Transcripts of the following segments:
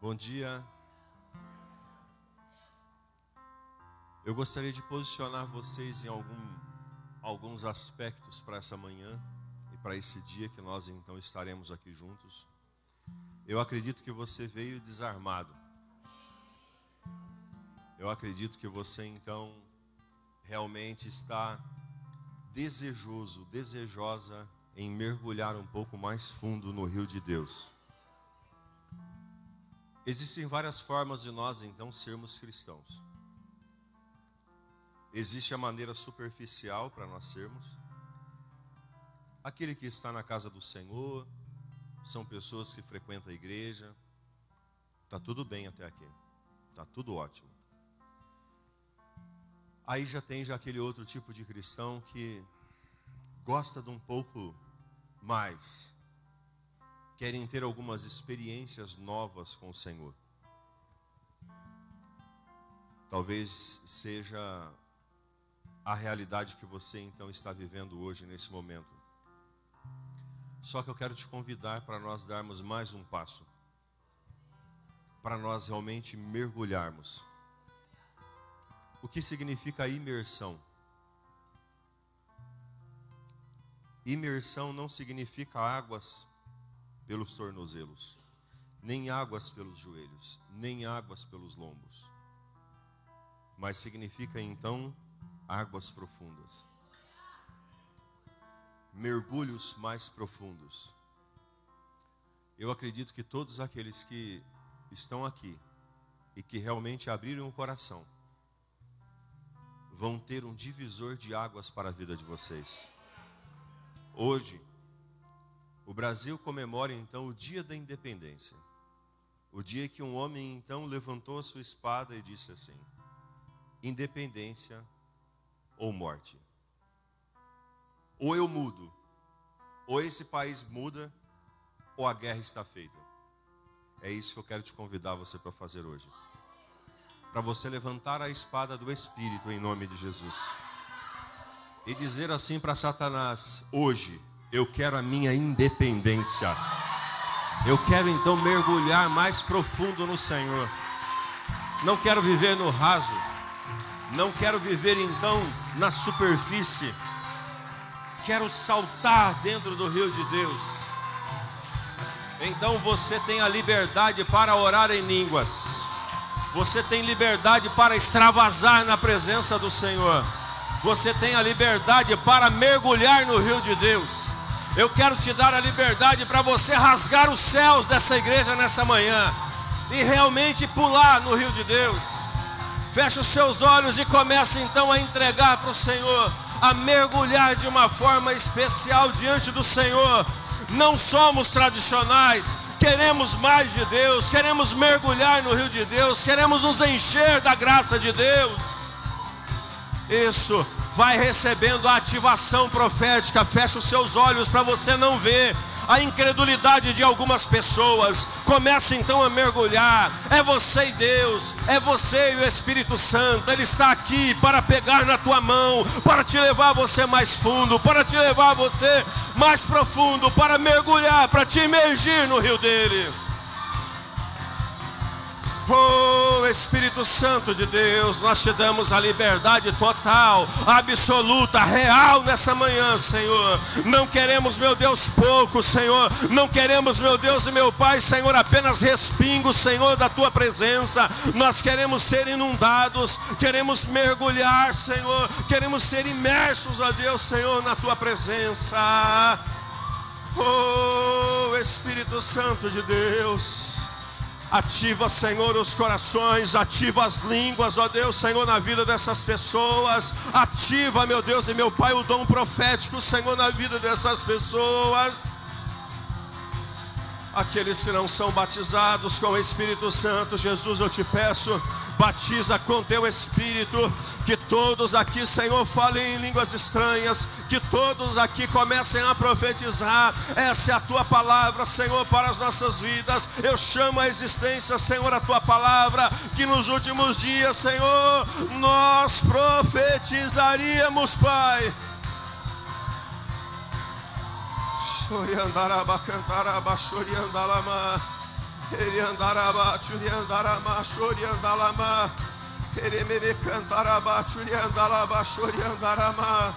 Bom dia. Eu gostaria de posicionar vocês em alguns aspectos para essa manhã e para esse dia que nós então estaremos aqui juntos. Eu acredito que você veio desarmado. Eu acredito que você então realmente está desejosa em mergulhar um pouco mais fundo no rio de Deus. Existem várias formas de nós então sermos cristãos. Existe a maneira superficial para nós sermos. Aquele que está na casa do Senhor, são pessoas que frequentam a igreja. Está tudo bem até aqui. Está tudo ótimo. Aí já tem aquele outro tipo de cristão que gosta de um pouco mais. Querem ter algumas experiências novas com o Senhor. Talvez seja a realidade que você então está vivendo hoje, nesse momento. Só que eu quero te convidar para nós darmos mais um passo. Para nós realmente mergulharmos. O que significa imersão? Imersão não significa águas pelos tornozelos, nem águas pelos joelhos, nem águas pelos lombos. Mas significa então águas profundas. Mergulhos mais profundos. Eu acredito que todos aqueles que estão aqui e que realmente abriram o coração vão ter um divisor de águas para a vida de vocês. Hoje, o Brasil comemora então o dia da independência. O dia que um homem então levantou a sua espada e disse assim: independência ou morte. Ou eu mudo, ou esse país muda, ou a guerra está feita. É isso que eu quero te convidar você para fazer hoje. Para você levantar a espada do Espírito em nome de Jesus. E dizer assim para Satanás: hoje eu quero a minha independência. Eu quero então mergulhar mais profundo no Senhor. Não quero viver no raso. Não quero viver então na superfície. Quero saltar dentro do rio de Deus. Então você tem a liberdade para orar em línguas. Você tem liberdade para extravasar na presença do Senhor. Você tem a liberdade para mergulhar no rio de Deus. Eu quero te dar a liberdade para você rasgar os céus dessa igreja nessa manhã e realmente pular no rio de Deus. Feche os seus olhos e comece então a entregar para o Senhor, a mergulhar de uma forma especial diante do Senhor. Não somos tradicionais, queremos mais de Deus, queremos mergulhar no rio de Deus, queremos nos encher da graça de Deus. Isso, vai recebendo a ativação profética. Feche os seus olhos para você não ver a incredulidade de algumas pessoas. Comece então a mergulhar. É você e Deus, é você e o Espírito Santo. Ele está aqui para pegar na tua mão, para te levar você mais fundo, para te levar você mais profundo, para mergulhar, para te imergir no rio dele. Oh, Espírito Santo de Deus, nós te damos a liberdade total, absoluta, real nessa manhã, Senhor. Não queremos, meu Deus, pouco, Senhor. Não queremos, meu Deus e meu Pai, Senhor, apenas respingos, Senhor, da tua presença. Nós queremos ser inundados, queremos mergulhar, Senhor. Queremos ser imersos, ó Deus, Senhor, na tua presença. Oh, Espírito Santo de Deus, ativa, Senhor, os corações, ativa as línguas, ó Deus, Senhor, na vida dessas pessoas. Ativa, meu Deus e meu Pai, o dom profético, Senhor, na vida dessas pessoas. Aqueles que não são batizados com o Espírito Santo, Jesus, eu te peço, batiza com teu Espírito. Que todos aqui, Senhor, falem em línguas estranhas. Que todos aqui comecem a profetizar. Essa é a tua palavra, Senhor, para as nossas vidas. Eu chamo à existência, Senhor, a tua palavra. Que nos últimos dias, Senhor, nós profetizaríamos, Pai. Ele andaraba, churi andarama, chori andalama. Ele mene cantaraba, churi andalaba, chori andarama.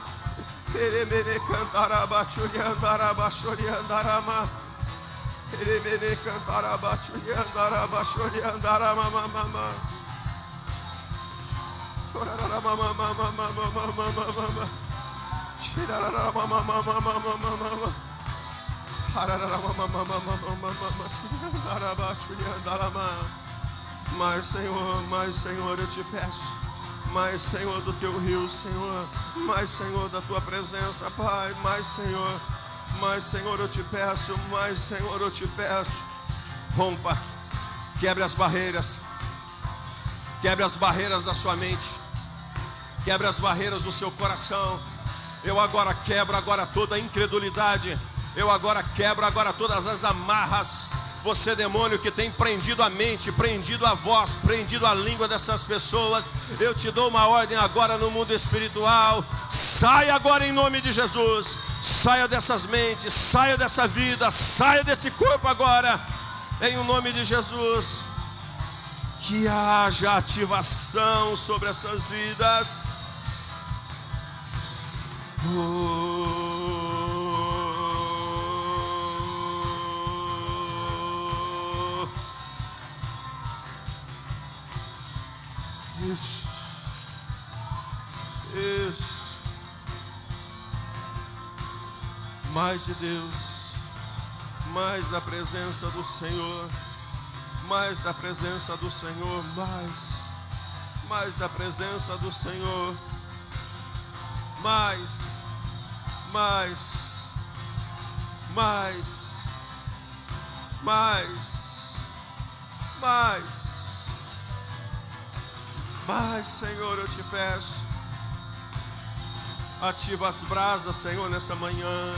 Ele mene cantaraba, churi andaraba, chori andarama. Ele mene cantaraba, churi andaraba, chori andarama, mama. Chorarara mama mama mama mama mama. Chirarara mama mama mama mama. Hararara mama mama mama mama. Andaraba, churi andarama. Mas Senhor, eu te peço, mais, Senhor, do teu rio, Senhor, mais, Senhor, da tua presença, Pai, mais, Senhor, eu te peço, mais, Senhor, eu te peço, rompa, quebre as barreiras da sua mente, quebre as barreiras do seu coração. Eu agora quebro toda a incredulidade, eu agora quebro todas as amarras. Você, demônio, que tem prendido a mente, prendido a voz, prendido a língua dessas pessoas, eu te dou uma ordem agora no mundo espiritual. Saia agora em nome de Jesus. Saia dessas mentes, saia dessa vida, saia desse corpo agora, em nome de Jesus. Que haja ativação sobre essas vidas. Isso. Mais de Deus, mais da presença do Senhor, mais da presença do Senhor, mais da presença do Senhor, mais, Senhor, eu te peço, ativa as brasas, Senhor, nessa manhã,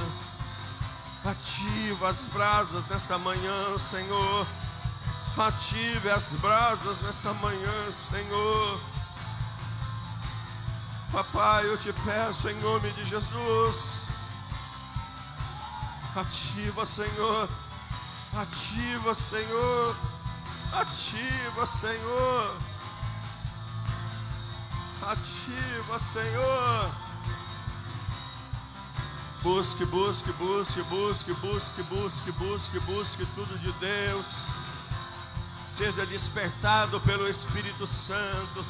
ativa as brasas nessa manhã, Senhor, ative as brasas nessa manhã, Senhor. Papai, eu te peço em nome de Jesus, ativa, Senhor, ativa, Senhor, ativa, Senhor, ativa, Senhor. Busque tudo de Deus. Seja despertado pelo Espírito Santo.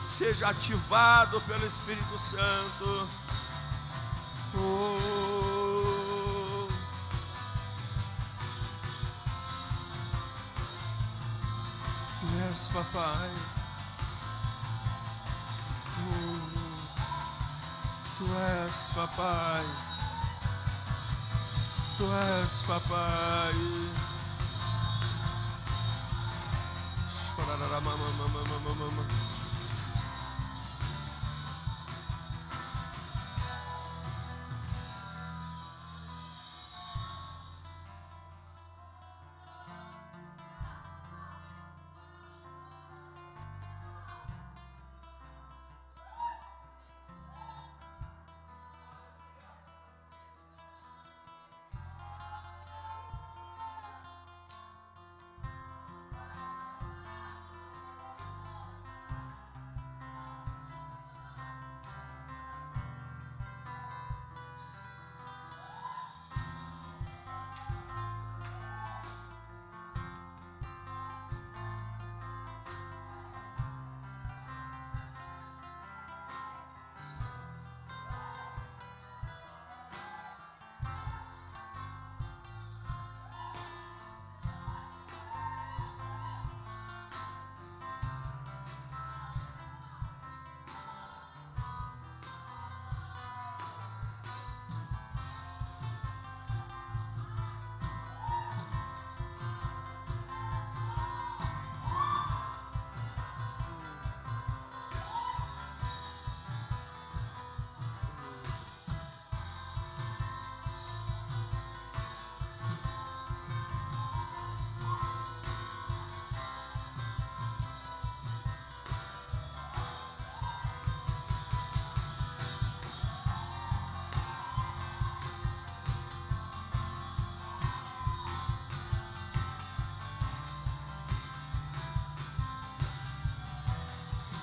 Seja ativado pelo Espírito Santo. Oh. Tu és, papai. Tu és, papai. Tu és, papai. Chorará, mamãe.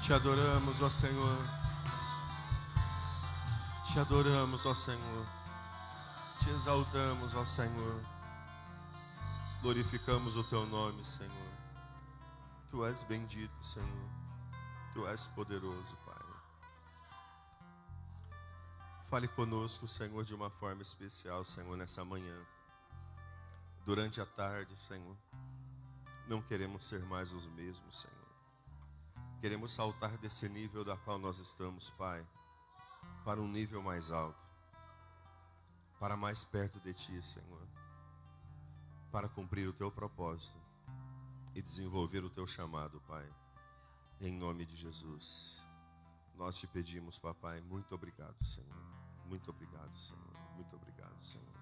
Te adoramos, ó Senhor. Te adoramos, ó Senhor. Te exaltamos, ó Senhor. Glorificamos o teu nome, Senhor. Tu és bendito, Senhor. Tu és poderoso, Pai. Fale conosco, Senhor, de uma forma especial, Senhor, nessa manhã. Durante a tarde, Senhor. Não queremos ser mais os mesmos, Senhor. Queremos saltar desse nível da qual nós estamos, Pai, para um nível mais alto, para mais perto de Ti, Senhor, para cumprir o Teu propósito e desenvolver o Teu chamado, Pai, em nome de Jesus. Nós te pedimos, Papai, muito obrigado, Senhor, muito obrigado, Senhor, muito obrigado, Senhor.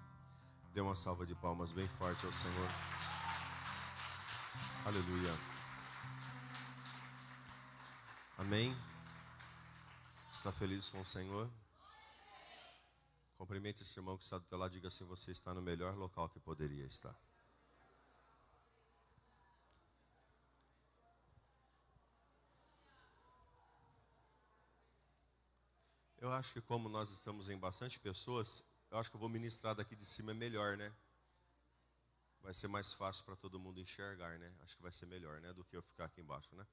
Dê uma salva de palmas bem forte ao Senhor. Aleluia. Amém? Está feliz com o Senhor? Cumprimente esse irmão que está do teu lado, diga assim: você está no melhor local que poderia estar. Eu acho que como nós estamos em bastante pessoas, eu acho que eu vou ministrar daqui de cima melhor, né? Vai ser mais fácil para todo mundo enxergar, né? Acho que vai ser melhor, né? Do que eu ficar aqui embaixo, né?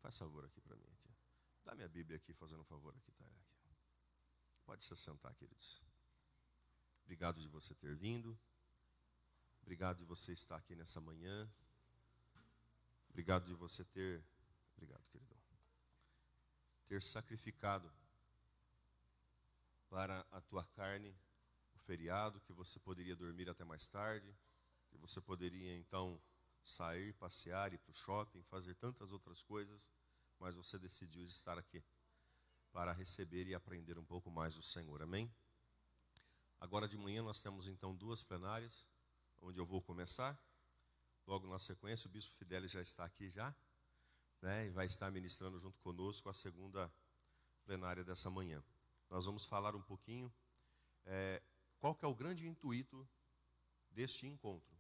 Faz favor aqui para mim. Aqui. Dá minha Bíblia aqui, fazendo um favor aqui, tá? Aqui. Pode se sentar, queridos. Obrigado de você ter vindo. Obrigado de você estar aqui nessa manhã. Obrigado de você ter... Obrigado, queridão. Ter sacrificado para a tua carne o feriado, que você poderia dormir até mais tarde, que você poderia, então, sair, passear, ir para o shopping, fazer tantas outras coisas, mas você decidiu estar aqui para receber e aprender um pouco mais do Senhor, amém? Agora de manhã nós temos então 2 plenárias, onde eu vou começar. Logo na sequência o Bispo Fidelis já está aqui já, né, e vai estar ministrando junto conosco a 2ª plenária dessa manhã. Nós vamos falar um pouquinho qual que é o grande intuito deste encontro.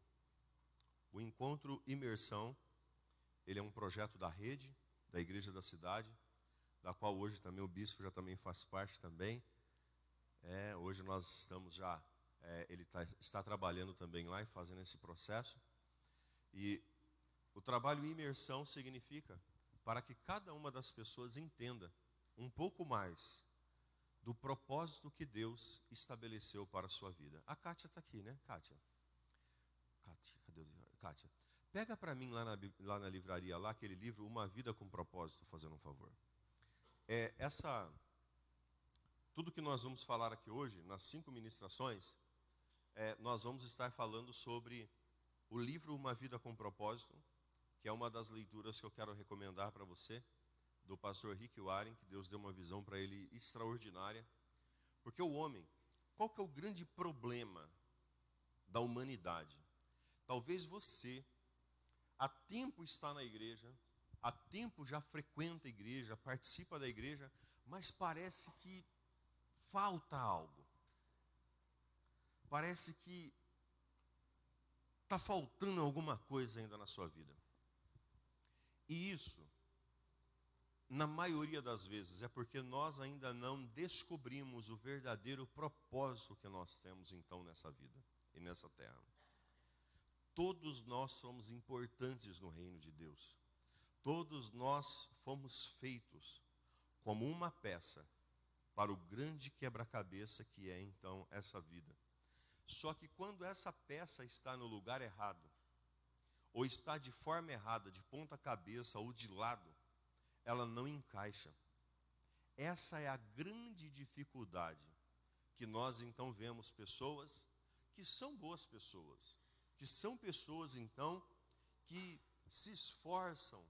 O Encontro Imersão, ele é um projeto da rede, da Igreja da Cidade, da qual hoje também o Bispo já também faz parte também. Hoje nós estamos já, ele está trabalhando também lá e fazendo esse processo. E o trabalho imersão significa para que cada uma das pessoas entenda um pouco mais do propósito que Deus estabeleceu para a sua vida. A Kátia está aqui, né, Kátia? Kátia, cadê o... Kátia, pega para mim lá na livraria, lá aquele livro, Uma Vida com Propósito, fazendo um favor. Tudo que nós vamos falar aqui hoje, nas 5 ministrações, nós vamos estar falando sobre o livro Uma Vida com Propósito, que é uma das leituras que eu quero recomendar para você, do pastor Rick Warren, que Deus deu uma visão para ele extraordinária. Porque o homem, qual que é o grande problema da humanidade? Talvez você, há tempo está na igreja, há tempo já frequenta a igreja, participa da igreja, mas parece que falta algo. Parece que está faltando alguma coisa ainda na sua vida. E isso, na maioria das vezes, é porque nós ainda não descobrimos o verdadeiro propósito que nós temos então nessa vida e nessa terra. Todos nós somos importantes no reino de Deus. Todos nós fomos feitos como uma peça para o grande quebra-cabeça que é então essa vida. Só que quando essa peça está no lugar errado, ou está de forma errada, de ponta cabeça ou de lado, ela não encaixa. Essa é a grande dificuldade que nós então vemos pessoas que são boas pessoas, que são pessoas então que se esforçam,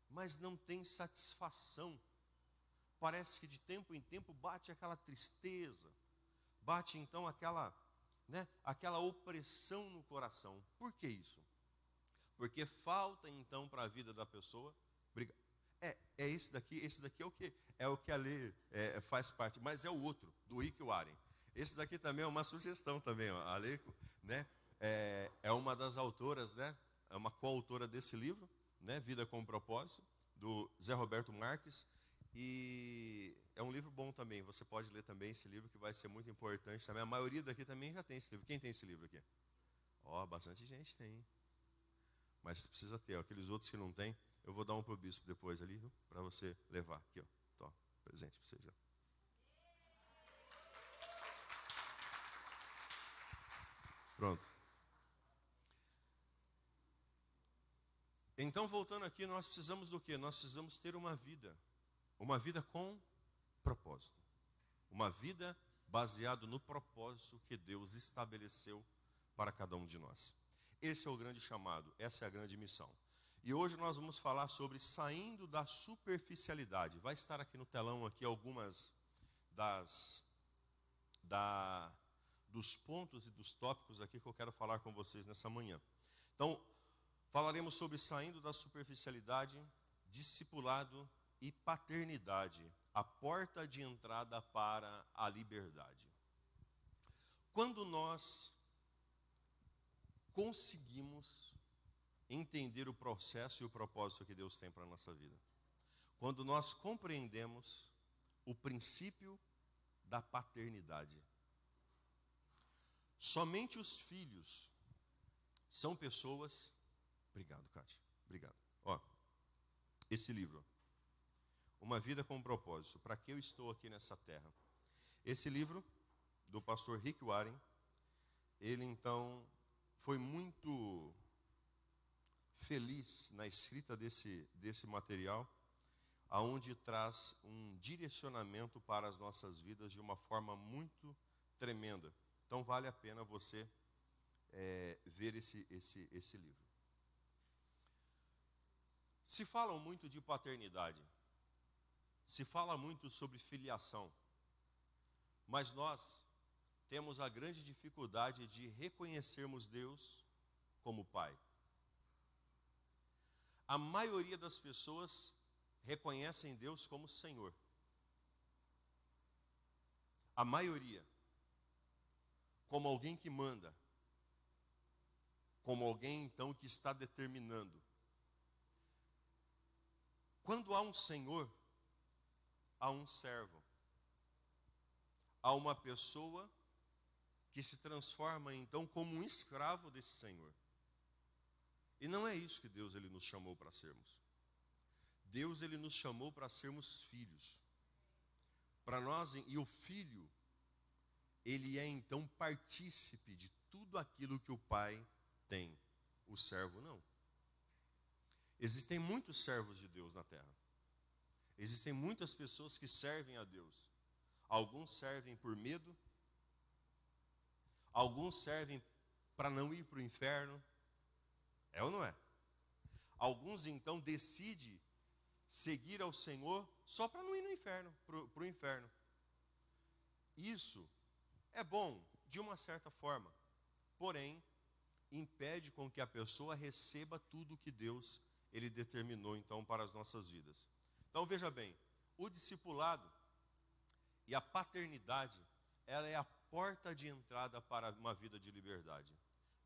mas não têm satisfação. Parece que de tempo em tempo bate aquela tristeza, bate então aquela opressão no coração. Por que isso? Porque falta então para a vida da pessoa. Esse daqui é o que a Lê faz parte, mas é o outro, do Rick Warren. Esse daqui também é uma sugestão também, ó. A Lê, né, é uma das autoras, né, é uma coautora desse livro, né, Vida com Propósito, do Zé Roberto Marques, e é um livro bom também. Você pode ler também esse livro, que vai ser muito importante também. A maioria daqui também já tem esse livro. Quem tem esse livro aqui? Ó, bastante gente tem. Mas precisa ter. Ó. Aqueles outros que não tem, eu vou dar um para o bispo depois ali, para você levar. Aqui, ó. Tó, presente para você já. Pronto. Então, voltando aqui, nós precisamos do quê? Nós precisamos ter uma vida com propósito. Uma vida baseada no propósito que Deus estabeleceu para cada um de nós. Esse é o grande chamado, essa é a grande missão. E hoje nós vamos falar sobre saindo da superficialidade. Vai estar aqui no telão aqui algumas dos pontos e dos tópicos aqui que eu quero falar com vocês nessa manhã. Então, falaremos sobre saindo da superficialidade, discipulado e paternidade, a porta de entrada para a liberdade. Quando nós conseguimos entender o processo e o propósito que Deus tem para a nossa vida, quando nós compreendemos o princípio da paternidade, somente os filhos são pessoas. Obrigado, Cátia. Obrigado. Ó, esse livro, Uma Vida com Propósito, para que eu estou aqui nessa terra? Esse livro, do pastor Rick Warren, ele então foi muito feliz na escrita desse material, aonde traz um direcionamento para as nossas vidas de uma forma muito tremenda. Então vale a pena você ver esse livro. Se fala muito de paternidade, se fala muito sobre filiação, mas nós temos a grande dificuldade de reconhecermos Deus como Pai. A maioria das pessoas reconhecem Deus como Senhor. A maioria. Como alguém que manda. Como alguém, então, que está determinando. Quando há um Senhor, há um servo. Há uma pessoa que se transforma, então, como um escravo desse Senhor. E não é isso que Deus ele nos chamou para sermos. Deus ele nos chamou para sermos filhos. Para nós, e o filho, ele é então partícipe de tudo aquilo que o pai tem. O servo não. Existem muitos servos de Deus na terra. Existem muitas pessoas que servem a Deus. Alguns servem por medo. Alguns servem para não ir para o inferno. É ou não é? Alguns então decidem seguir ao Senhor só para não ir no inferno, para o inferno. Isso é bom de uma certa forma, porém impede com que a pessoa receba tudo que Deus ele determinou então para as nossas vidas. Então veja bem, o discipulado e a paternidade, ela é a porta de entrada para uma vida de liberdade.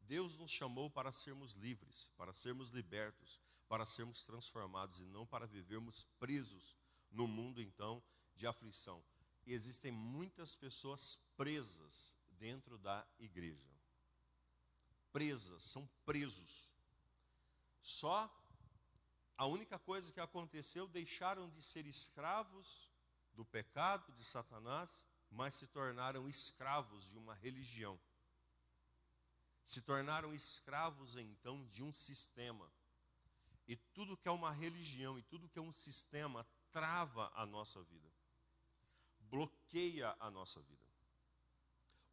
Deus nos chamou para sermos livres, para sermos libertos, para sermos transformados e não para vivermos presos no mundo, então, de aflição. E existem muitas pessoas presas dentro da igreja. Presas, são presos. Só a única coisa que aconteceu, deixaram de ser escravos do pecado, de Satanás, mas se tornaram escravos de uma religião. Se tornaram escravos, então, de um sistema. E tudo que é uma religião e tudo que é um sistema trava a nossa vida. Bloqueia a nossa vida.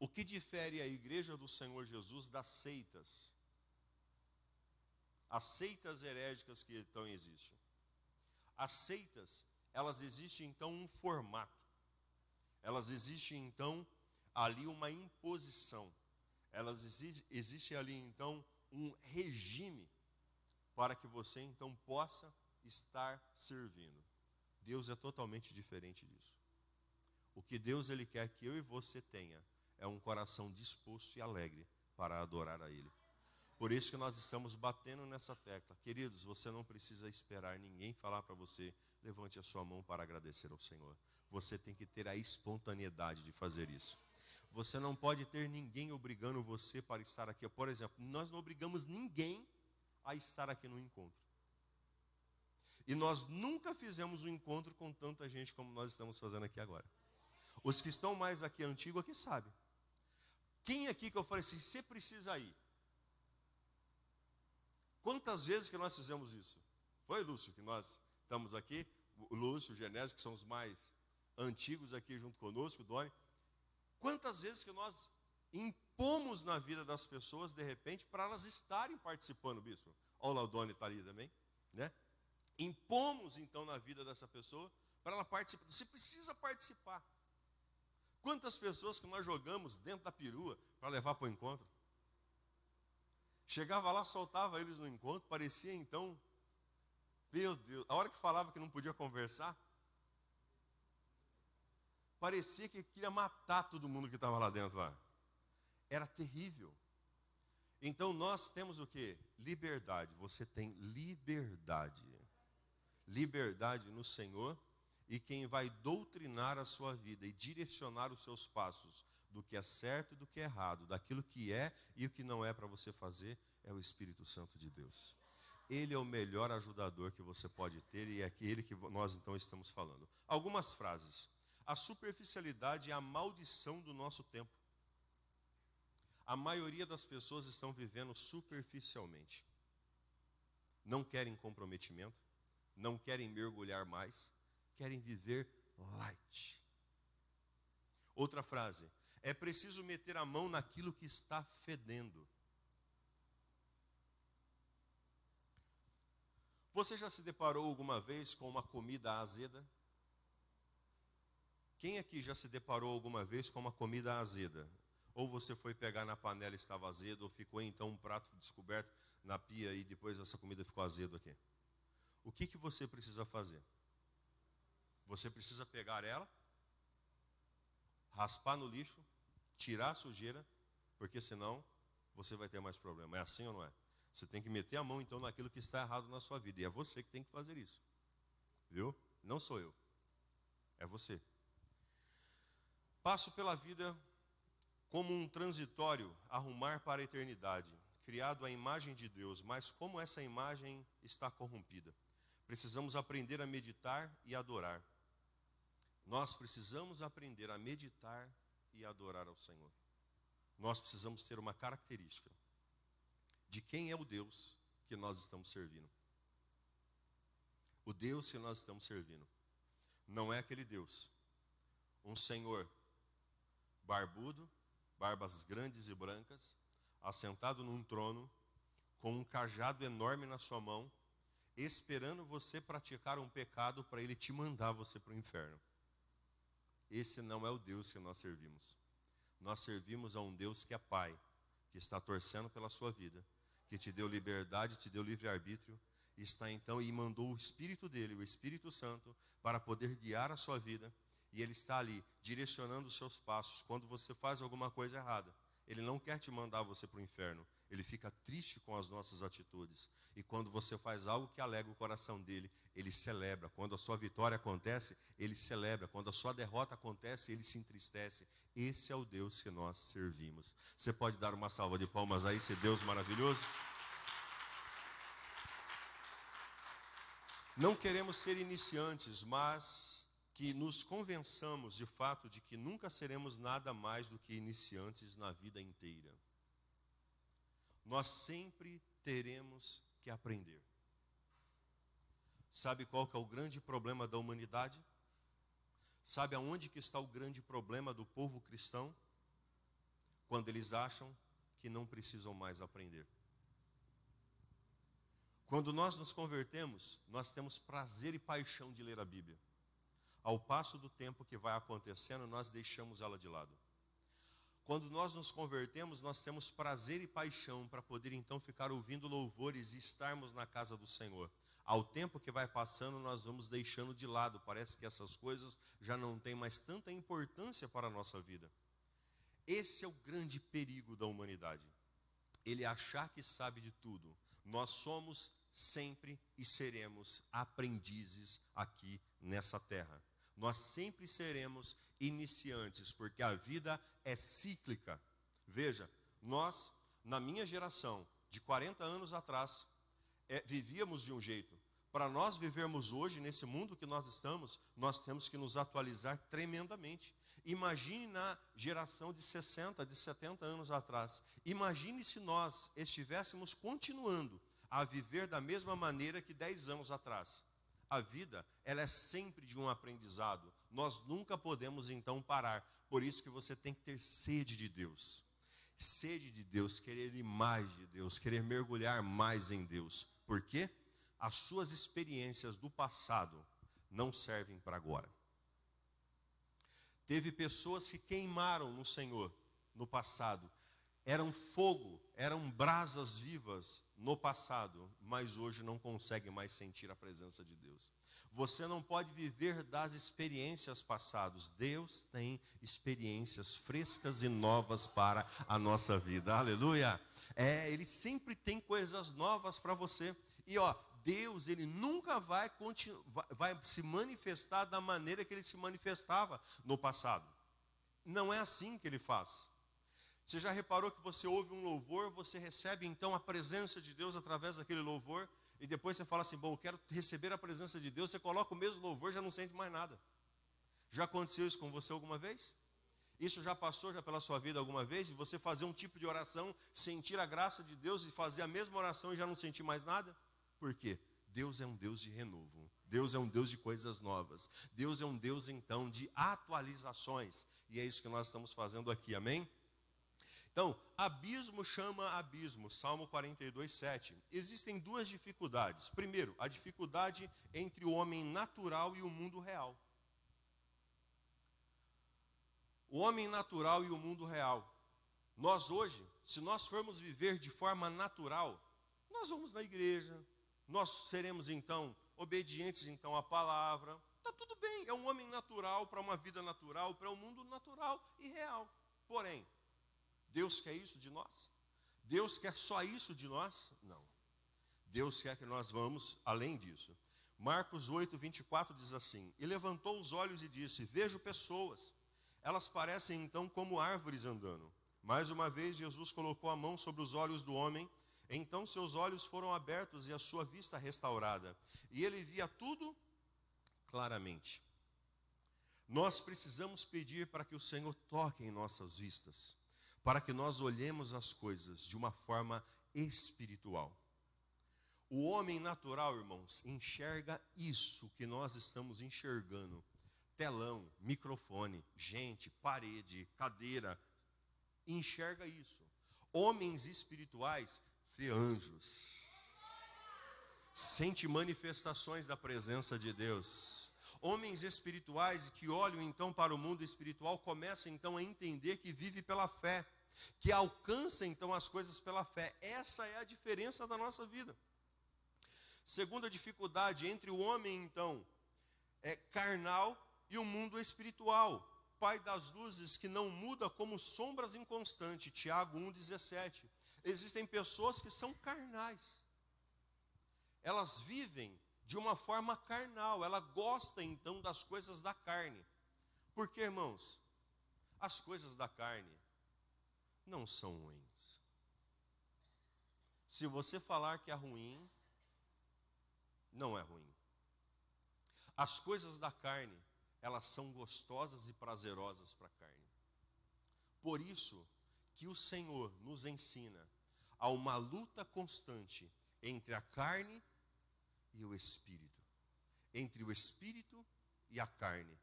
O que difere a igreja do Senhor Jesus das seitas? As seitas herégicas que então existem. As seitas, elas existem então um formato. Elas existem então ali uma imposição. Existe ali então um regime para que você então possa estar servindo. Deus é totalmente diferente disso. O que Deus ele quer que eu e você tenha é um coração disposto e alegre para adorar a Ele. Por isso que nós estamos batendo nessa tecla. Queridos, você não precisa esperar ninguém falar para você, levante a sua mão para agradecer ao Senhor. Você tem que ter a espontaneidade de fazer isso. Você não pode ter ninguém obrigando você para estar aqui. Por exemplo, nós não obrigamos ninguém a estar aqui no encontro. E nós nunca fizemos um encontro com tanta gente como nós estamos fazendo aqui agora. Os que estão mais aqui antigos aqui sabem. Quem aqui que eu falei assim, você precisa ir? Quantas vezes que nós fizemos isso? Foi, Lúcio, que nós estamos aqui, o Lúcio, o Genésio, que são os mais antigos aqui junto conosco, o Doni. Quantas vezes que nós impomos na vida das pessoas, de repente, para elas estarem participando, bispo? Olha lá, o Doni está ali também, né? Impomos, então, na vida dessa pessoa, para ela participar. Você precisa participar. Quantas pessoas que nós jogamos dentro da perua para levar para o encontro? Chegava lá, soltava eles no encontro, parecia então, meu Deus, a hora que falava que não podia conversar, parecia que queria matar todo mundo que estava lá dentro lá. Era terrível. Então nós temos o quê? Liberdade. Você tem liberdade. Liberdade no Senhor, e quem vai doutrinar a sua vida e direcionar os seus passos do que é certo e do que é errado, daquilo que é e o que não é para você fazer, é o Espírito Santo de Deus. Ele é o melhor ajudador que você pode ter, e é aquele que nós então estamos falando. Algumas frases. A superficialidade é a maldição do nosso tempo. A maioria das pessoas estão vivendo superficialmente. Não querem comprometimento, não querem mergulhar mais, querem viver light. Outra frase. É preciso meter a mão naquilo que está fedendo. Você já se deparou alguma vez com uma comida azeda? Quem aqui já se deparou alguma vez com uma comida azeda? Ou você foi pegar na panela e estava azedo, ou ficou então um prato descoberto na pia e depois essa comida ficou azedo aqui. O que você precisa fazer? Você precisa pegar ela, raspar no lixo, tirar a sujeira, porque senão você vai ter mais problema. É assim ou não é? Você tem que meter a mão então naquilo que está errado na sua vida. E é você que tem que fazer isso. Viu? Não sou eu. É você. Passo pela vida como um transitório, arrumar para a eternidade, criado à imagem de Deus, mas como essa imagem está corrompida. Precisamos aprender a meditar e adorar. Nós precisamos aprender a meditar e adorar ao Senhor. Nós precisamos ter uma característica de quem é o Deus que nós estamos servindo. O Deus que nós estamos servindo não é aquele Deus, um Senhor barbudo, barbas grandes e brancas, assentado num trono, com um cajado enorme na sua mão, esperando você praticar um pecado para ele te mandar você para o inferno. Esse não é o Deus que nós servimos. Nós servimos a um Deus que é Pai, que está torcendo pela sua vida, que te deu liberdade, te deu livre-arbítrio, e está então e mandou o Espírito dele, o Espírito Santo, para poder guiar a sua vida, e ele está ali direcionando os seus passos. Quando você faz alguma coisa errada, ele não quer te mandar você para o inferno. Ele fica triste com as nossas atitudes. E quando você faz algo que alegra o coração dele, ele celebra. Quando a sua vitória acontece, ele celebra. Quando a sua derrota acontece, ele se entristece. Esse é o Deus que nós servimos. Você pode dar uma salva de palmas a esse Deus maravilhoso? Não queremos ser iniciantes, mas que nos convençamos de fato de que nunca seremos nada mais do que iniciantes na vida inteira. Nós sempre teremos que aprender. Sabe qual que é o grande problema da humanidade? Sabe aonde que está o grande problema do povo cristão? Quando eles acham que não precisam mais aprender. Quando nós nos convertemos, nós temos prazer e paixão de ler a Bíblia. Ao passo do tempo que vai acontecendo, nós deixamos ela de lado. Quando nós nos convertemos, nós temos prazer e paixão para poder então ficar ouvindo louvores e estarmos na casa do Senhor. Ao tempo que vai passando, nós vamos deixando de lado. Parece que essas coisas já não têm mais tanta importância para a nossa vida. Esse é o grande perigo da humanidade. ele achar que sabe de tudo. Nós somos sempre e seremos aprendizes aqui nessa terra. Nós sempre seremos iniciantes, porque a vida é cíclica. Veja, nós, na minha geração, de 40 anos atrás, vivíamos de um jeito. Para nós vivermos hoje, nesse mundo que nós estamos, nós temos que nos atualizar tremendamente. Imagine na geração de 60, de 70 anos atrás. Imagine se nós estivéssemos continuando a viver da mesma maneira que 10 anos atrás. A vida, ela é sempre de um aprendizado. Nós nunca podemos, então, parar. Por isso que você tem que ter sede de Deus. Sede de Deus, querer ir mais de Deus, querer mergulhar mais em Deus. Por quê? As suas experiências do passado não servem para agora. Teve pessoas que queimaram no Senhor no passado. Eram fogo, eram brasas vivas no passado, mas hoje não conseguem mais sentir a presença de Deus. Você não pode viver das experiências passadas. Deus tem experiências frescas e novas para a nossa vida. Aleluia! Ele sempre tem coisas novas para você. E Deus, ele nunca vai se manifestar da maneira que ele se manifestava no passado. Não é assim que ele faz. Você já reparou que você ouve um louvor, você recebe então a presença de Deus através daquele louvor, e depois você fala assim, bom, eu quero receber a presença de Deus, você coloca o mesmo louvor, já não sente mais nada. Já aconteceu isso com você alguma vez? Isso já passou pela sua vida alguma vez? De você fazer um tipo de oração, sentir a graça de Deus e fazer a mesma oração e já não sentir mais nada? Por quê? Deus é um Deus de renovo. Deus é um Deus de coisas novas. Deus é um Deus, então, de atualizações. E é isso que nós estamos fazendo aqui, amém? Então, abismo chama abismo, Salmo 42, 7. Existem duas dificuldades. Primeiro, a dificuldade entre o homem natural e o mundo real. O homem natural e o mundo real. Nós hoje, se nós formos viver de forma natural, nós vamos na igreja, nós seremos então obedientes então à palavra. Está tudo bem, é um homem natural para uma vida natural, para um mundo natural e real. Porém, Deus quer isso de nós? Deus quer só isso de nós? Não. Deus quer que nós vamos além disso. Marcos 8, 24 diz assim, e levantou os olhos e disse, vejo pessoas, elas parecem então como árvores andando. Mais uma vez Jesus colocou a mão sobre os olhos do homem, então seus olhos foram abertos e a sua vista restaurada, e ele via tudo claramente. Nós precisamos pedir para que o Senhor toque em nossas vistas, para que nós olhemos as coisas de uma forma espiritual. O homem natural, irmãos, enxerga isso que nós estamos enxergando. Telão, microfone, gente, parede, cadeira. Enxerga isso. Homens espirituais vê anjos. Sente manifestações da presença de Deus. Homens espirituais que olham então para o mundo espiritual começam então a entender que vive pela fé, que alcança então as coisas pela fé. Essa é a diferença da nossa vida. Segunda dificuldade entre o homem então carnal e o mundo espiritual. Pai das luzes que não muda como sombras inconstantes. Tiago 1,17. Existem pessoas que são carnais. Elas vivem de uma forma carnal, ela gosta então das coisas da carne. Porque, irmãos, as coisas da carne não são ruins. Se você falar que é ruim, não é ruim. As coisas da carne, elas são gostosas e prazerosas para a carne. Por isso que o Senhor nos ensina a uma luta constante entre a carne e o espírito, entre o espírito e a carne.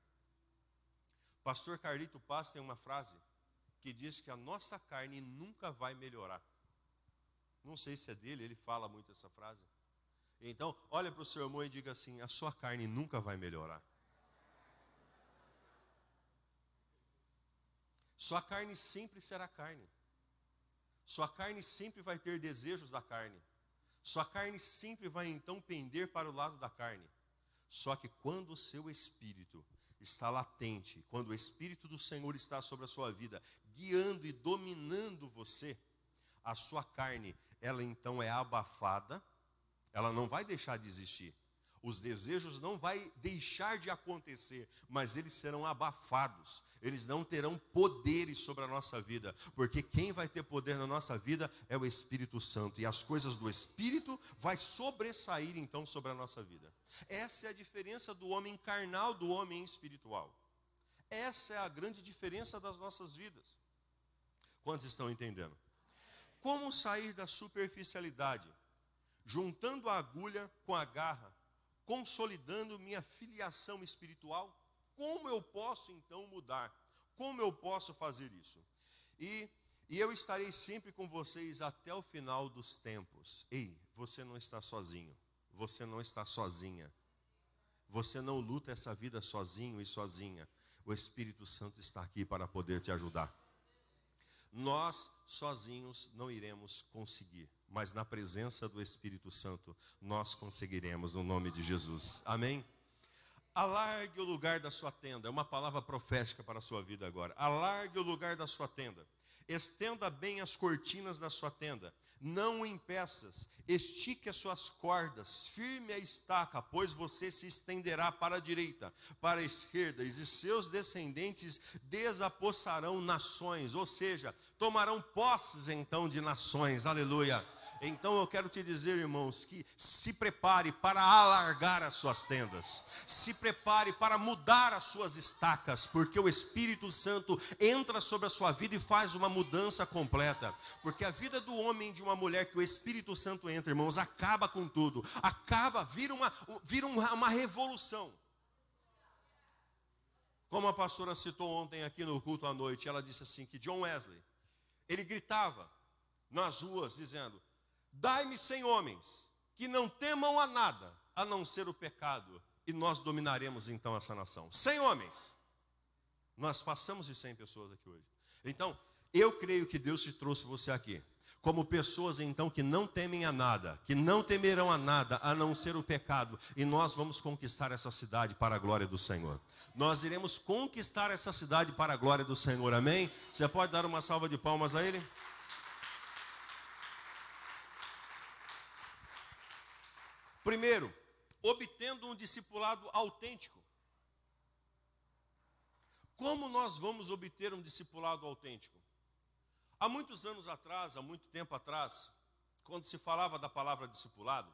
Pastor Carlito Paz tem uma frase que diz que a nossa carne nunca vai melhorar. Não sei se é dele, ele fala muito essa frase. Então, olha para o seu irmão e diga assim, a sua carne nunca vai melhorar. Sua carne sempre será carne. Sua carne sempre vai ter desejos da carne. Sua carne sempre vai então pender para o lado da carne. Só que quando o seu espírito está latente, quando o Espírito do Senhor está sobre a sua vida, guiando e dominando você, a sua carne, ela então é abafada, ela não vai deixar de existir. Os desejos não vai deixar de acontecer, mas eles serão abafados. Eles não terão poderes sobre a nossa vida, porque quem vai ter poder na nossa vida é o Espírito Santo. E as coisas do Espírito vai sobressair então sobre a nossa vida. Essa é a diferença do homem carnal do homem espiritual. Essa é a grande diferença das nossas vidas. Quantos estão entendendo? Como sair da superficialidade, juntando a agulha com a garra, consolidando minha filiação espiritual? Como eu posso então mudar? Como eu posso fazer isso? E eu estarei sempre com vocês até o final dos tempos. Ei, você não está sozinho. Você não está sozinha. Você não luta essa vida sozinho e sozinha. O Espírito Santo está aqui para poder te ajudar. Nós sozinhos não iremos conseguir, mas na presença do Espírito Santo nós conseguiremos, no nome de Jesus. Amém? Alargue o lugar da sua tenda. É uma palavra profética para a sua vida agora. Alargue o lugar da sua tenda. Estenda bem as cortinas da sua tenda. Não em peças. Estique as suas cordas. Firme a estaca, pois você se estenderá para a direita, para a esquerda, e seus descendentes desapossarão nações. Ou seja, tomarão posses então de nações. Aleluia. Então eu quero te dizer, irmãos, que se prepare para alargar as suas tendas. Se prepare para mudar as suas estacas, porque o Espírito Santo entra sobre a sua vida e faz uma mudança completa. Porque a vida do homem e de uma mulher que o Espírito Santo entra, irmãos, acaba com tudo. Vira uma revolução. Como a pastora citou ontem aqui no culto à noite, ela disse assim, que John Wesley, ele gritava nas ruas dizendo: dai-me 100 homens que não temam a nada, a não ser o pecado, e nós dominaremos então essa nação. 100 homens. Nós passamos de 100 pessoas aqui hoje. Então, eu creio que Deus te trouxe você aqui como pessoas então que não temem a nada, que não temerão a nada, a não ser o pecado. E nós vamos conquistar essa cidade para a glória do Senhor. Nós iremos conquistar essa cidade para a glória do Senhor, amém? Você pode dar uma salva de palmas a Ele? Primeiro, obtendo um discipulado autêntico. Como nós vamos obter um discipulado autêntico? Há muitos anos atrás, há muito tempo atrás, quando se falava da palavra discipulado,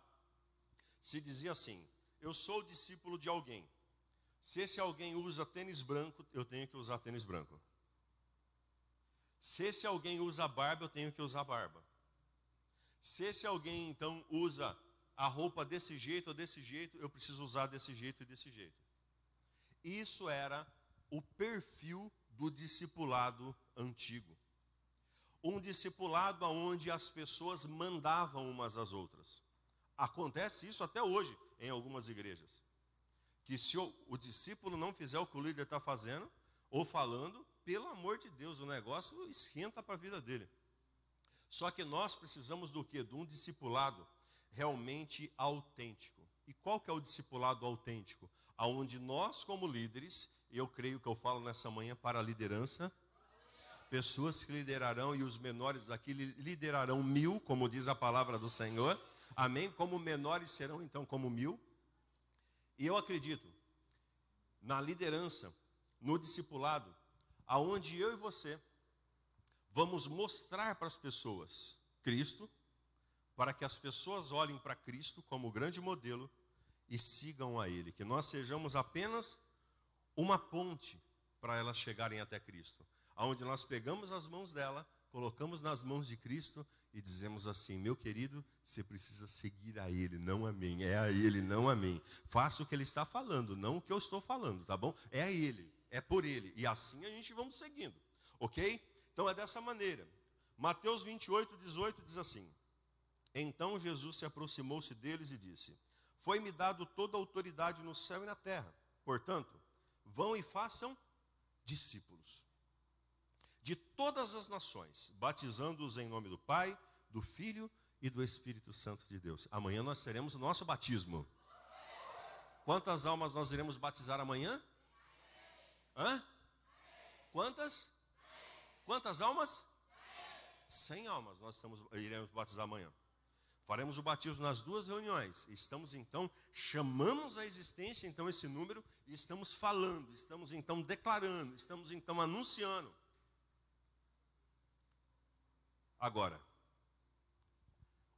se dizia assim: eu sou discípulo de alguém. Se esse alguém usa tênis branco, eu tenho que usar tênis branco. Se esse alguém usa barba, eu tenho que usar barba. Se esse alguém então usa a roupa desse jeito ou desse jeito, eu preciso usar desse jeito e desse jeito. Isso era o perfil do discipulado antigo. Um discipulado onde as pessoas mandavam umas às outras. Acontece isso até hoje em algumas igrejas. Que se o discípulo não fizer o que o líder está fazendo ou falando, pelo amor de Deus, o negócio esquenta para a vida dele. Só que nós precisamos do quê? De um discipulado realmente autêntico. E qual que é o discipulado autêntico? Aonde nós, como líderes, eu creio que eu falo nessa manhã para a liderança, pessoas que liderarão, e os menores aqui liderarão 1000, como diz a palavra do Senhor, amém? Como menores serão então como 1000. E eu acredito na liderança, no discipulado, aonde eu e você vamos mostrar para as pessoas Cristo, para que as pessoas olhem para Cristo como grande modelo e sigam a Ele. Que nós sejamos apenas uma ponte para elas chegarem até Cristo. Onde nós pegamos as mãos dela, colocamos nas mãos de Cristo e dizemos assim: meu querido, você precisa seguir a Ele, não a mim. É a Ele, não a mim. Faça o que Ele está falando, não o que eu estou falando, tá bom? É a Ele, é por Ele. E assim a gente vamos seguindo, ok? Então é dessa maneira. Mateus 28:18 diz assim: então Jesus se aproximou-se deles e disse: foi-me dado toda a autoridade no céu e na terra. Portanto, vão e façam discípulos de todas as nações, batizando-os em nome do Pai, do Filho e do Espírito Santo de Deus. Amanhã nós teremos o nosso batismo. Quantas almas nós iremos batizar amanhã? Hã? Quantas? Quantas almas? 100 almas nós iremos batizar amanhã. Faremos o batismo nas 2 reuniões. Estamos então, chamamos à existência então esse número e estamos falando, estamos então declarando, estamos então anunciando. Agora,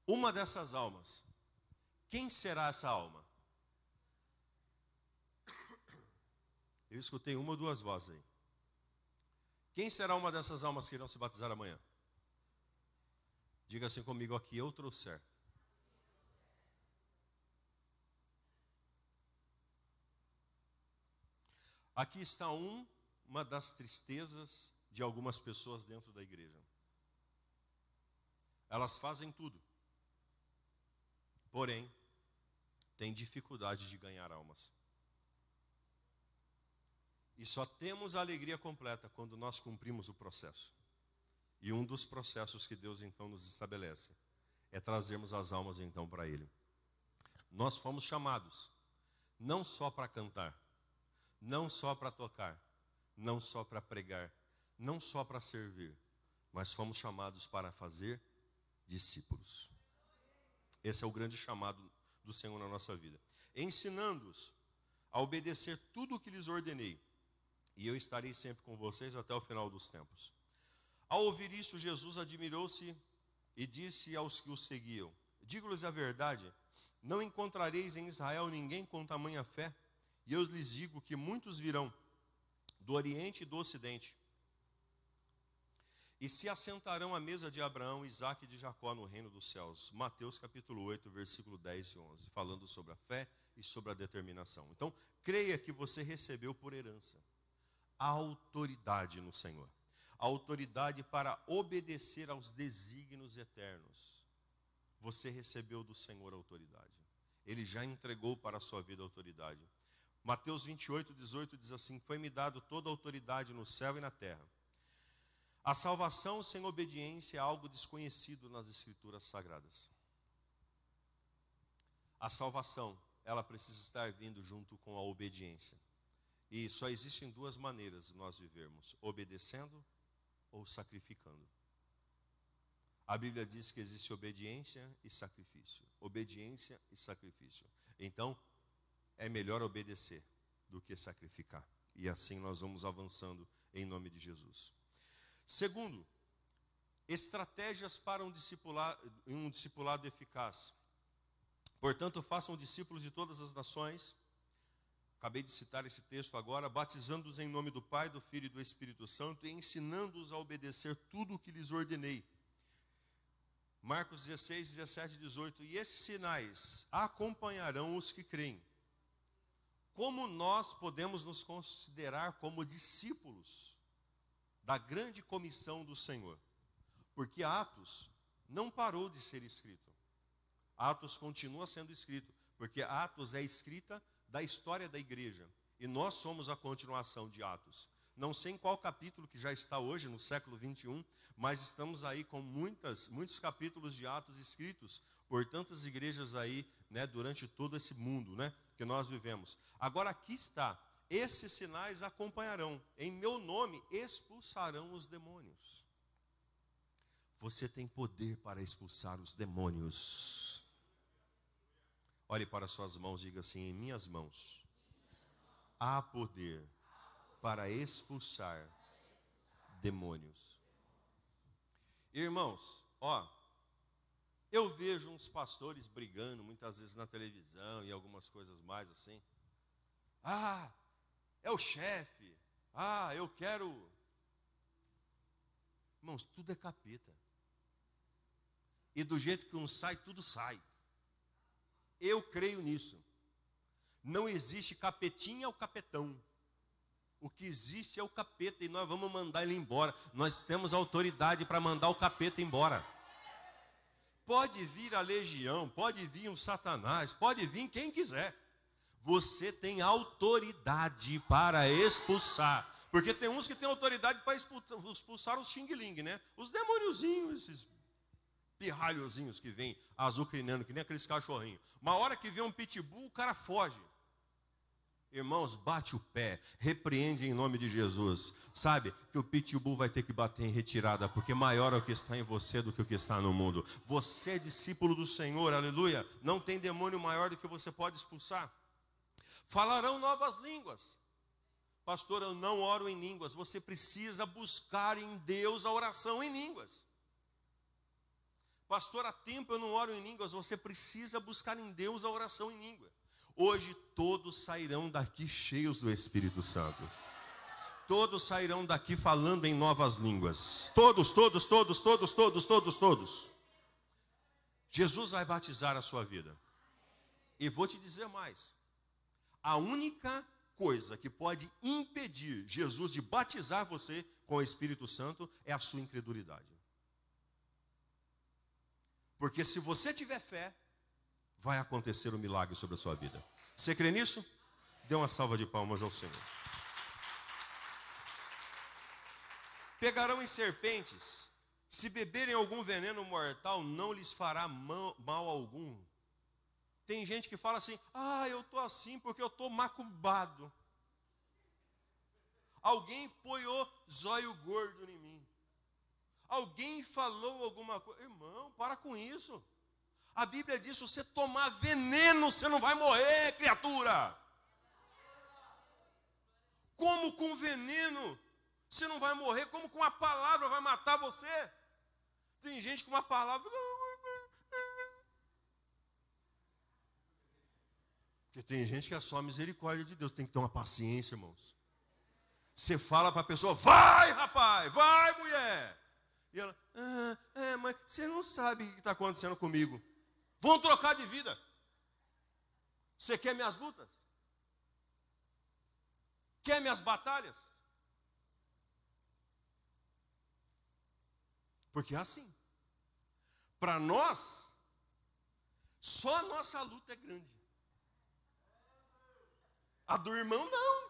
uma dessas almas, quem será essa alma? Eu escutei uma ou 2 vozes aí. Quem será uma dessas almas que irão se batizar amanhã? Diga assim comigo: aqui eu trouxer. Aqui está uma das tristezas de algumas pessoas dentro da igreja. Elas fazem tudo, porém, têm dificuldade de ganhar almas. E só temos a alegria completa quando nós cumprimos o processo. E um dos processos que Deus então nos estabelece é trazermos as almas então para Ele. Nós fomos chamados não só para cantar, não só para tocar, não só para pregar, não só para servir, mas fomos chamados para fazer discípulos. Esse é o grande chamado do Senhor na nossa vida. Ensinando-os a obedecer tudo o que lhes ordenei, e eu estarei sempre com vocês até o final dos tempos. Ao ouvir isso, Jesus admirou-se e disse aos que o seguiam: digo-lhes a verdade, não encontrareis em Israel ninguém com tamanha fé, e eu lhes digo que muitos virão do Oriente e do Ocidente, e se assentarão à mesa de Abraão, Isaque e de Jacó no reino dos céus. Mateus capítulo 8, versículo 10 e 11, falando sobre a fé e sobre a determinação. Então, creia que você recebeu por herança a autoridade no Senhor. A autoridade para obedecer aos desígnios eternos. Você recebeu do Senhor a autoridade. Ele já entregou para a sua vida a autoridade. Mateus 28, 18 diz assim: foi-me dado toda a autoridade no céu e na terra. A salvação sem obediência é algo desconhecido nas Escrituras Sagradas. A salvação, ela precisa estar vindo junto com a obediência. E só existem 2 maneiras de nós vivermos: obedecendo ou sacrificando. A Bíblia diz que existe obediência e sacrifício. Obediência e sacrifício. Então, é melhor obedecer do que sacrificar. E assim nós vamos avançando em nome de Jesus. Segundo, estratégias para um discipulado eficaz. Portanto, façam discípulos de todas as nações. Acabei de citar esse texto agora, batizando-os em nome do Pai, do Filho e do Espírito Santo e ensinando-os a obedecer tudo o que lhes ordenei. Marcos 16, 17 e 18. E esses sinais acompanharão os que creem. Como nós podemos nos considerar como discípulos da grande comissão do Senhor? Porque Atos não parou de ser escrito. Atos continua sendo escrito, porque Atos é escrita da história da igreja, e nós somos a continuação de Atos. Não sei em qual capítulo que já está hoje, no século 21, mas estamos aí com muitos capítulos de Atos escritos por tantas igrejas aí, né, durante todo esse mundo, né, que nós vivemos. Agora aqui está: esses sinais acompanharão, em meu nome expulsarão os demônios. Você tem poder para expulsar os demônios. Olhe para suas mãos e diga assim: em minhas mãos há poder para expulsar demônios. Irmãos, eu vejo uns pastores brigando muitas vezes na televisão e algumas coisas mais assim. É o chefe. Eu quero. Irmãos, tudo é capeta. E do jeito que um sai, tudo sai. Eu creio nisso. Não existe capetinha ou capetão. O que existe é o capeta e nós vamos mandar ele embora. Nós temos autoridade para mandar o capeta embora. Pode vir a legião, pode vir um Satanás, pode vir quem quiser. Você tem autoridade para expulsar. Porque tem uns que têm autoridade para expulsar os xing-ling, né? Os demôniozinhos, esses pirralhozinhos que vêm azucrinando, que nem aqueles cachorrinhos. Uma hora que vê um pitbull, o cara foge. Irmãos, bate o pé, repreende em nome de Jesus. Sabe que o pitbull vai ter que bater em retirada, porque maior é o que está em você do que o que está no mundo. Você é discípulo do Senhor, aleluia. Não tem demônio maior do que você pode expulsar. Falarão novas línguas. Pastor, eu não oro em línguas. Você precisa buscar em Deus a oração em línguas. Pastor, há tempo eu não oro em línguas. Você precisa buscar em Deus a oração em língua. Hoje todos sairão daqui cheios do Espírito Santo. Todos sairão daqui falando em novas línguas. Todos. Jesus vai batizar a sua vida. E vou te dizer mais. A única coisa que pode impedir Jesus de batizar você com o Espírito Santo é a sua incredulidade. Porque se você tiver fé, vai acontecer um milagre sobre a sua vida. Você crê nisso? Dê uma salva de palmas ao Senhor. Pegarão em serpentes, se beberem algum veneno mortal, não lhes fará mal algum. Tem gente que fala assim, eu estou assim porque eu estou macumbado. Alguém apoiou zóio gordo em mim. Alguém falou alguma coisa. Irmão, para com isso. A Bíblia diz, se você tomar veneno, você não vai morrer, criatura. Como com veneno você não vai morrer? Como com a palavra vai matar você? Tem gente com uma palavra... Porque tem gente que é só a misericórdia de Deus. Tem que ter uma paciência, irmãos. Você fala para a pessoa, vai rapaz, vai mulher. E ela, mas você não sabe o que está acontecendo comigo. Vão trocar de vida. Você quer minhas lutas? Quer minhas batalhas? Porque é assim. Para nós, só a nossa luta é grande. A do irmão não.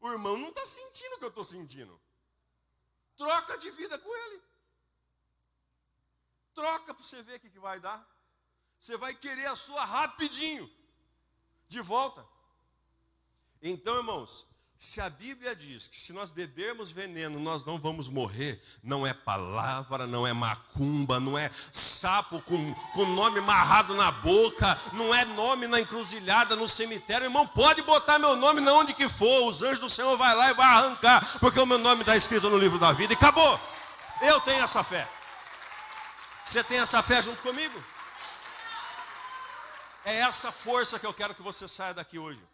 O irmão não está sentindo o que eu estou sentindo. Troca de vida com ele. Troca para você ver o que vai dar. Você vai querer a sua rapidinho. De volta. Então, irmãos, se a Bíblia diz que se nós bebermos veneno nós não vamos morrer, não é palavra, não é macumba, não é sapo com nome amarrado na boca, não é nome na encruzilhada, no cemitério. Irmão, pode botar meu nome na onde que for, os anjos do Senhor vai lá e vai arrancar, porque o meu nome está escrito no livro da vida e acabou. Eu tenho essa fé. Você tem essa fé junto comigo? É essa força que eu quero que você saia daqui hoje.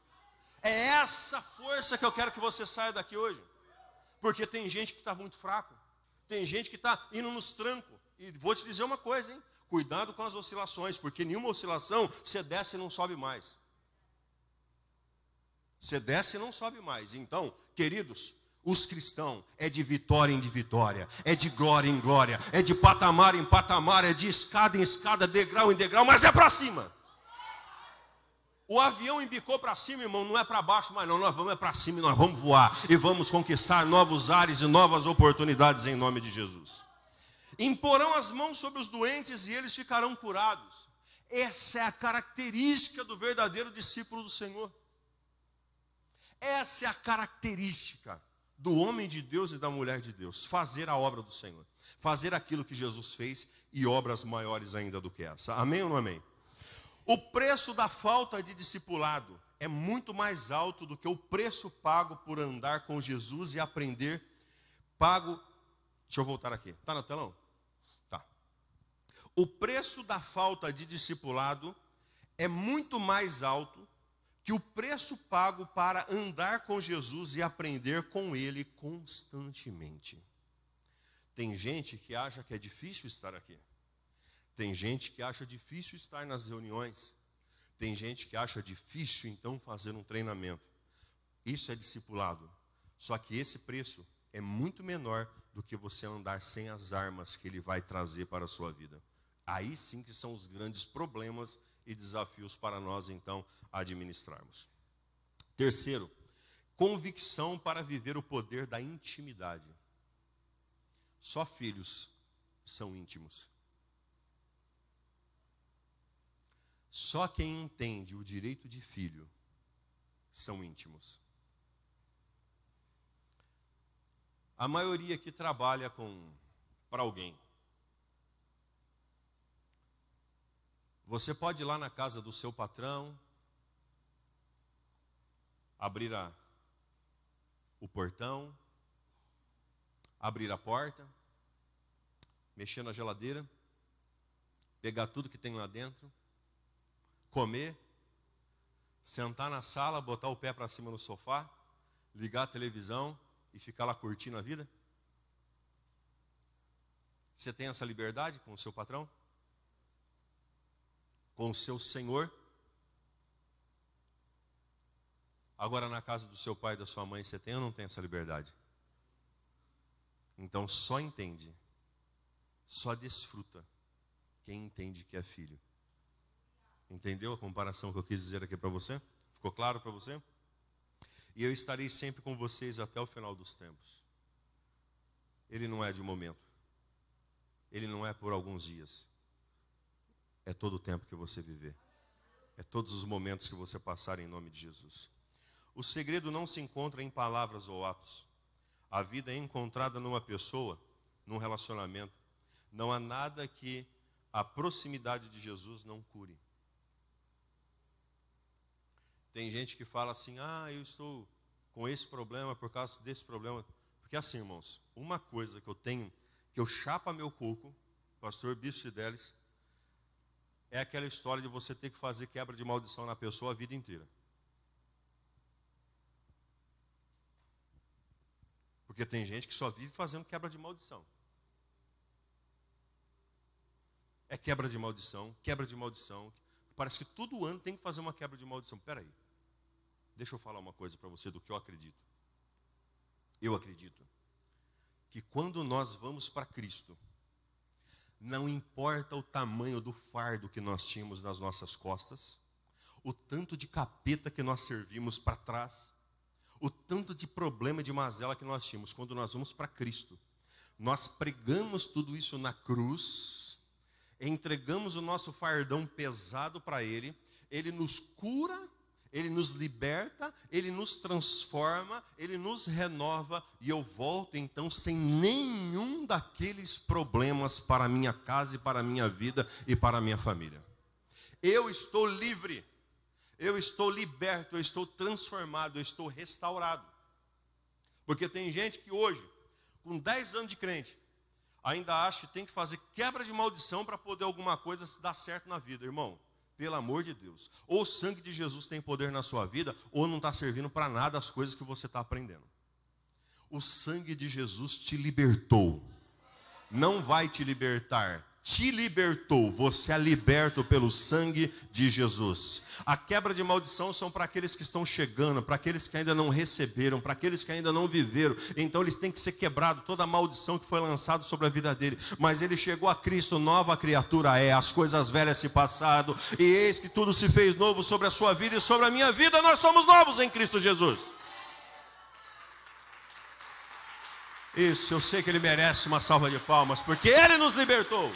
É essa força que eu quero que você saia daqui hoje. Porque tem gente que está muito fraco. Tem gente que está indo nos trancos. E vou te dizer uma coisa, hein? Cuidado com as oscilações, porque nenhuma oscilação, você desce e não sobe mais. Você desce e não sobe mais. Então, queridos, os cristãos é de vitória em vitória, é de glória em glória, é de patamar em patamar, é de escada em escada, degrau em degrau, mas é para cima. O avião embicou para cima, irmão, não é para baixo, mas não, nós vamos para cima e nós vamos voar e vamos conquistar novos ares e novas oportunidades em nome de Jesus. Imporão as mãos sobre os doentes e eles ficarão curados. Essa é a característica do verdadeiro discípulo do Senhor. Essa é a característica do homem de Deus e da mulher de Deus, fazer a obra do Senhor, fazer aquilo que Jesus fez e obras maiores ainda do que essa. Amém ou não amém? O preço da falta de discipulado é muito mais alto do que o preço pago por andar com Jesus e aprender pago. Deixa eu voltar aqui. Está no telão? Tá. O preço da falta de discipulado é muito mais alto que o preço pago para andar com Jesus e aprender com Ele constantemente. Tem gente que acha que é difícil estar aqui. Tem gente que acha difícil estar nas reuniões. Tem gente que acha difícil, então, fazer um treinamento. Isso é discipulado. Só que esse preço é muito menor do que você andar sem as armas que Ele vai trazer para a sua vida. Aí sim que são os grandes problemas e desafios para nós, então, administrarmos. Terceiro, convicção para viver o poder da intimidade. Só filhos são íntimos. Só quem entende o direito de filho são íntimos. A maioria que trabalha para alguém. Você pode ir lá na casa do seu patrão, abrir o portão, abrir a porta, mexer na geladeira, pegar tudo que tem lá dentro, comer, sentar na sala, botar o pé para cima no sofá, ligar a televisão e ficar lá curtindo a vida? Você tem essa liberdade com o seu patrão? Com o seu senhor? Agora, na casa do seu pai e da sua mãe, você tem ou não tem essa liberdade? Então, só entende, só desfruta quem entende que é filho. Entendeu a comparação que eu quis dizer aqui para você? Ficou claro para você? E eu estarei sempre com vocês até o final dos tempos. Ele não é de momento. Ele não é por alguns dias. É todo o tempo que você viver. É todos os momentos que você passar em nome de Jesus. O segredo não se encontra em palavras ou atos. A vida é encontrada numa pessoa, num relacionamento. Não há nada que a proximidade de Jesus não cure. Tem gente que fala assim, eu estou com esse problema por causa desse problema. Porque assim, irmãos, uma coisa que eu tenho, que eu chapa meu coco, pastor Bispo Fidelis, é aquela história de você ter que fazer quebra de maldição na pessoa a vida inteira. Porque tem gente que só vive fazendo quebra de maldição. É quebra de maldição, quebra de maldição. Parece que todo ano tem que fazer uma quebra de maldição. Espera aí. Deixa eu falar uma coisa para você do que eu acredito. Eu acredito que quando nós vamos para Cristo, não importa o tamanho do fardo que nós tínhamos nas nossas costas, o tanto de capeta que nós servimos para trás, o tanto de problema de mazela que nós tínhamos, quando nós vamos para Cristo, nós pregamos tudo isso na cruz, entregamos o nosso fardão pesado para Ele, Ele nos cura, Ele nos liberta, Ele nos transforma, Ele nos renova, e eu volto então sem nenhum daqueles problemas para a minha casa e para a minha vida e para a minha família. Eu estou livre. Eu estou liberto, eu estou transformado, eu estou restaurado. Porque tem gente que hoje, com 10 anos de crente, ainda acha que tem que fazer quebra de maldição para poder alguma coisa dar certo na vida. Irmão, pelo amor de Deus, ou o sangue de Jesus tem poder na sua vida, ou não está servindo para nada as coisas que você está aprendendo. O sangue de Jesus te libertou. Não vai te libertar. Te libertou, você é liberto pelo sangue de Jesus. A quebra de maldição são para aqueles que estão chegando, para aqueles que ainda não receberam, para aqueles que ainda não viveram. Então eles têm que ser quebrados, toda a maldição que foi lançada sobre a vida dele. Mas ele chegou a Cristo, nova criatura é, as coisas velhas se passaram, e eis que tudo se fez novo sobre a sua vida e sobre a minha vida. Nós somos novos em Cristo Jesus. Isso, eu sei que ele merece uma salva de palmas, porque ele nos libertou.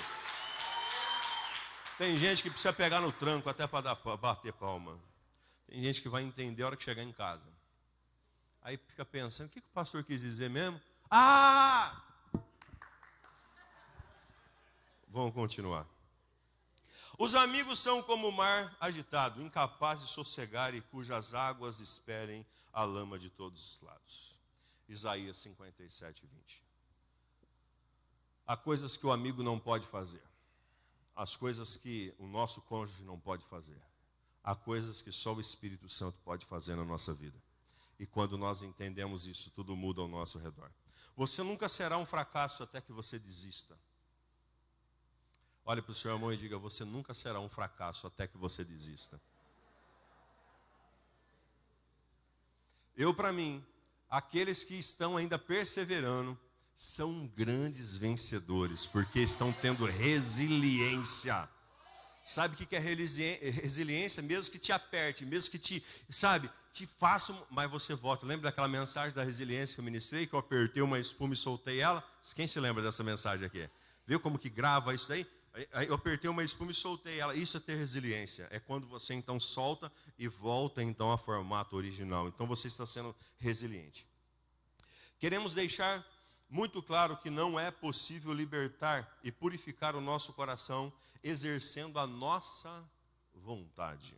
Tem gente que precisa pegar no tranco até para bater palma. Tem gente que vai entender a hora que chegar em casa. Aí fica pensando, o que o pastor quis dizer mesmo? Vamos continuar. Os amigos são como o mar agitado, incapaz de sossegar e cujas águas esperem a lama de todos os lados. Isaías 57, 20. Há coisas que o amigo não pode fazer. As coisas que o nosso cônjuge não pode fazer. Há coisas que só o Espírito Santo pode fazer na nossa vida. E quando nós entendemos isso, tudo muda ao nosso redor. Você nunca será um fracasso até que você desista. Olhe para o seu irmão e diga, você nunca será um fracasso até que você desista. Para mim, aqueles que estão ainda perseverando, são grandes vencedores, porque estão tendo resiliência. Sabe o que é resiliência? Mesmo que te aperte, mesmo que te faça, mas você volta. Lembra daquela mensagem da resiliência que eu ministrei, que eu apertei uma espuma e soltei ela? Quem se lembra dessa mensagem aqui? Viu como que grava isso daí? Aí eu apertei uma espuma e soltei ela. Isso é ter resiliência. É quando você então solta e volta então ao formato original. Então você está sendo resiliente. Queremos deixar muito claro que não é possível libertar e purificar o nosso coração exercendo a nossa vontade.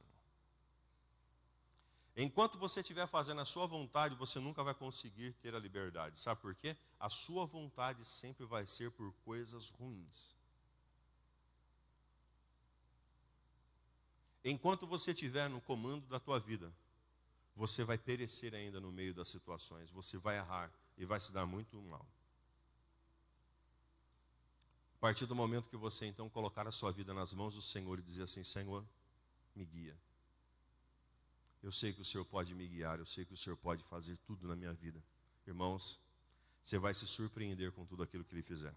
Enquanto você estiver fazendo a sua vontade, você nunca vai conseguir ter a liberdade. Sabe por quê? A sua vontade sempre vai ser por coisas ruins. Enquanto você estiver no comando da tua vida, você vai perecer ainda no meio das situações. Você vai errar e vai se dar muito mal. A partir do momento que você então colocar a sua vida nas mãos do Senhor e dizer assim: Senhor, me guia. Eu sei que o Senhor pode me guiar, eu sei que o Senhor pode fazer tudo na minha vida. Irmãos, você vai se surpreender com tudo aquilo que Ele fizer.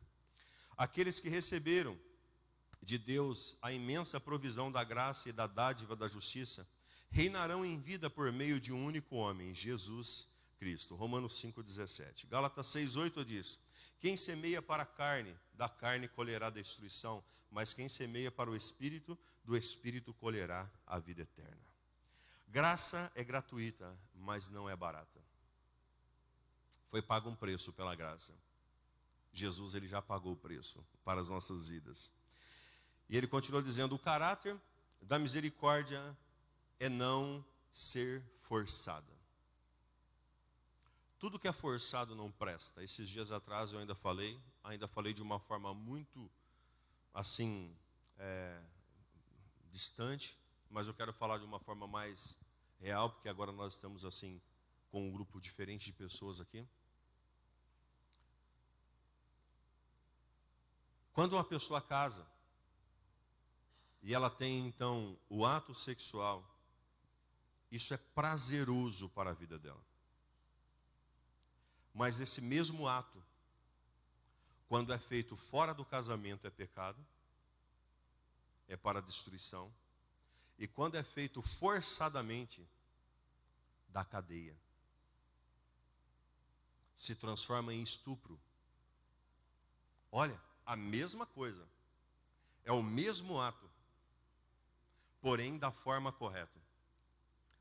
Aqueles que receberam de Deus a imensa provisão da graça e da dádiva da justiça, reinarão em vida por meio de um único homem, Jesus Cristo. Romanos 5,17. Gálatas 6,8 diz: quem semeia para a carne, da carne colherá destruição, mas quem semeia para o Espírito, do Espírito colherá a vida eterna. Graça é gratuita, mas não é barata. Foi pago um preço pela graça. Jesus, ele já pagou o preço para as nossas vidas. E ele continua dizendo: o caráter da misericórdia é não ser forçada. Tudo que é forçado não presta. Esses dias atrás eu ainda falei de uma forma muito assim, distante, mas eu quero falar de uma forma mais real, porque agora nós estamos assim com um grupo diferente de pessoas aqui. Quando uma pessoa casa e ela tem então o ato sexual, isso é prazeroso para a vida dela. Mas esse mesmo ato, quando é feito fora do casamento, é pecado, é para destruição. E quando é feito forçadamente, dá cadeia. Se transforma em estupro. Olha, a mesma coisa. É o mesmo ato, porém da forma correta.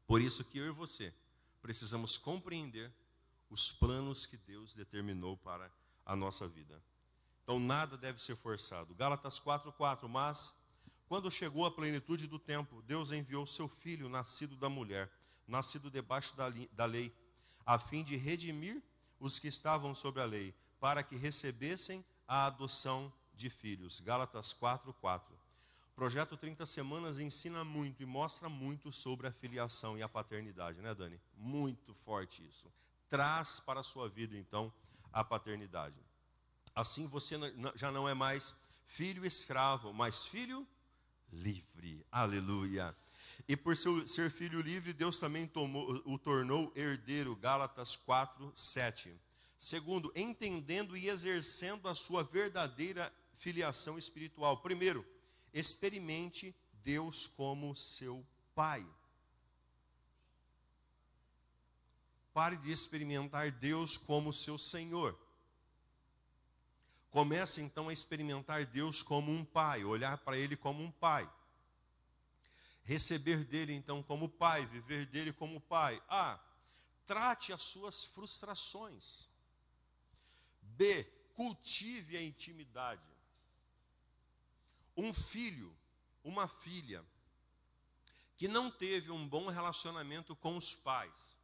Por isso que eu e você precisamos compreender os planos que Deus determinou para a nossa vida. Então nada deve ser forçado. Gálatas 4:4, mas quando chegou a plenitude do tempo, Deus enviou seu filho, nascido da mulher, nascido debaixo da lei, a fim de redimir os que estavam sob a lei, para que recebessem a adoção de filhos. Gálatas 4:4. O projeto 30 Semanas ensina muito e mostra muito sobre a filiação e a paternidade, né, Dani? Muito forte isso. Traz para a sua vida, então, a paternidade. Assim você já não é mais filho escravo, mas filho livre. Aleluia. E por ser filho livre, Deus também o tornou herdeiro. Gálatas 4:7. Segundo, entendendo e exercendo a sua verdadeira filiação espiritual. Primeiro, experimente Deus como seu Pai. Pare de experimentar Deus como seu Senhor. Comece então a experimentar Deus como um Pai, olhar para Ele como um Pai. Receber dele então como Pai, viver dele como Pai. A. Trate as suas frustrações. B. Cultive a intimidade. Um filho, uma filha, que não teve um bom relacionamento com os pais,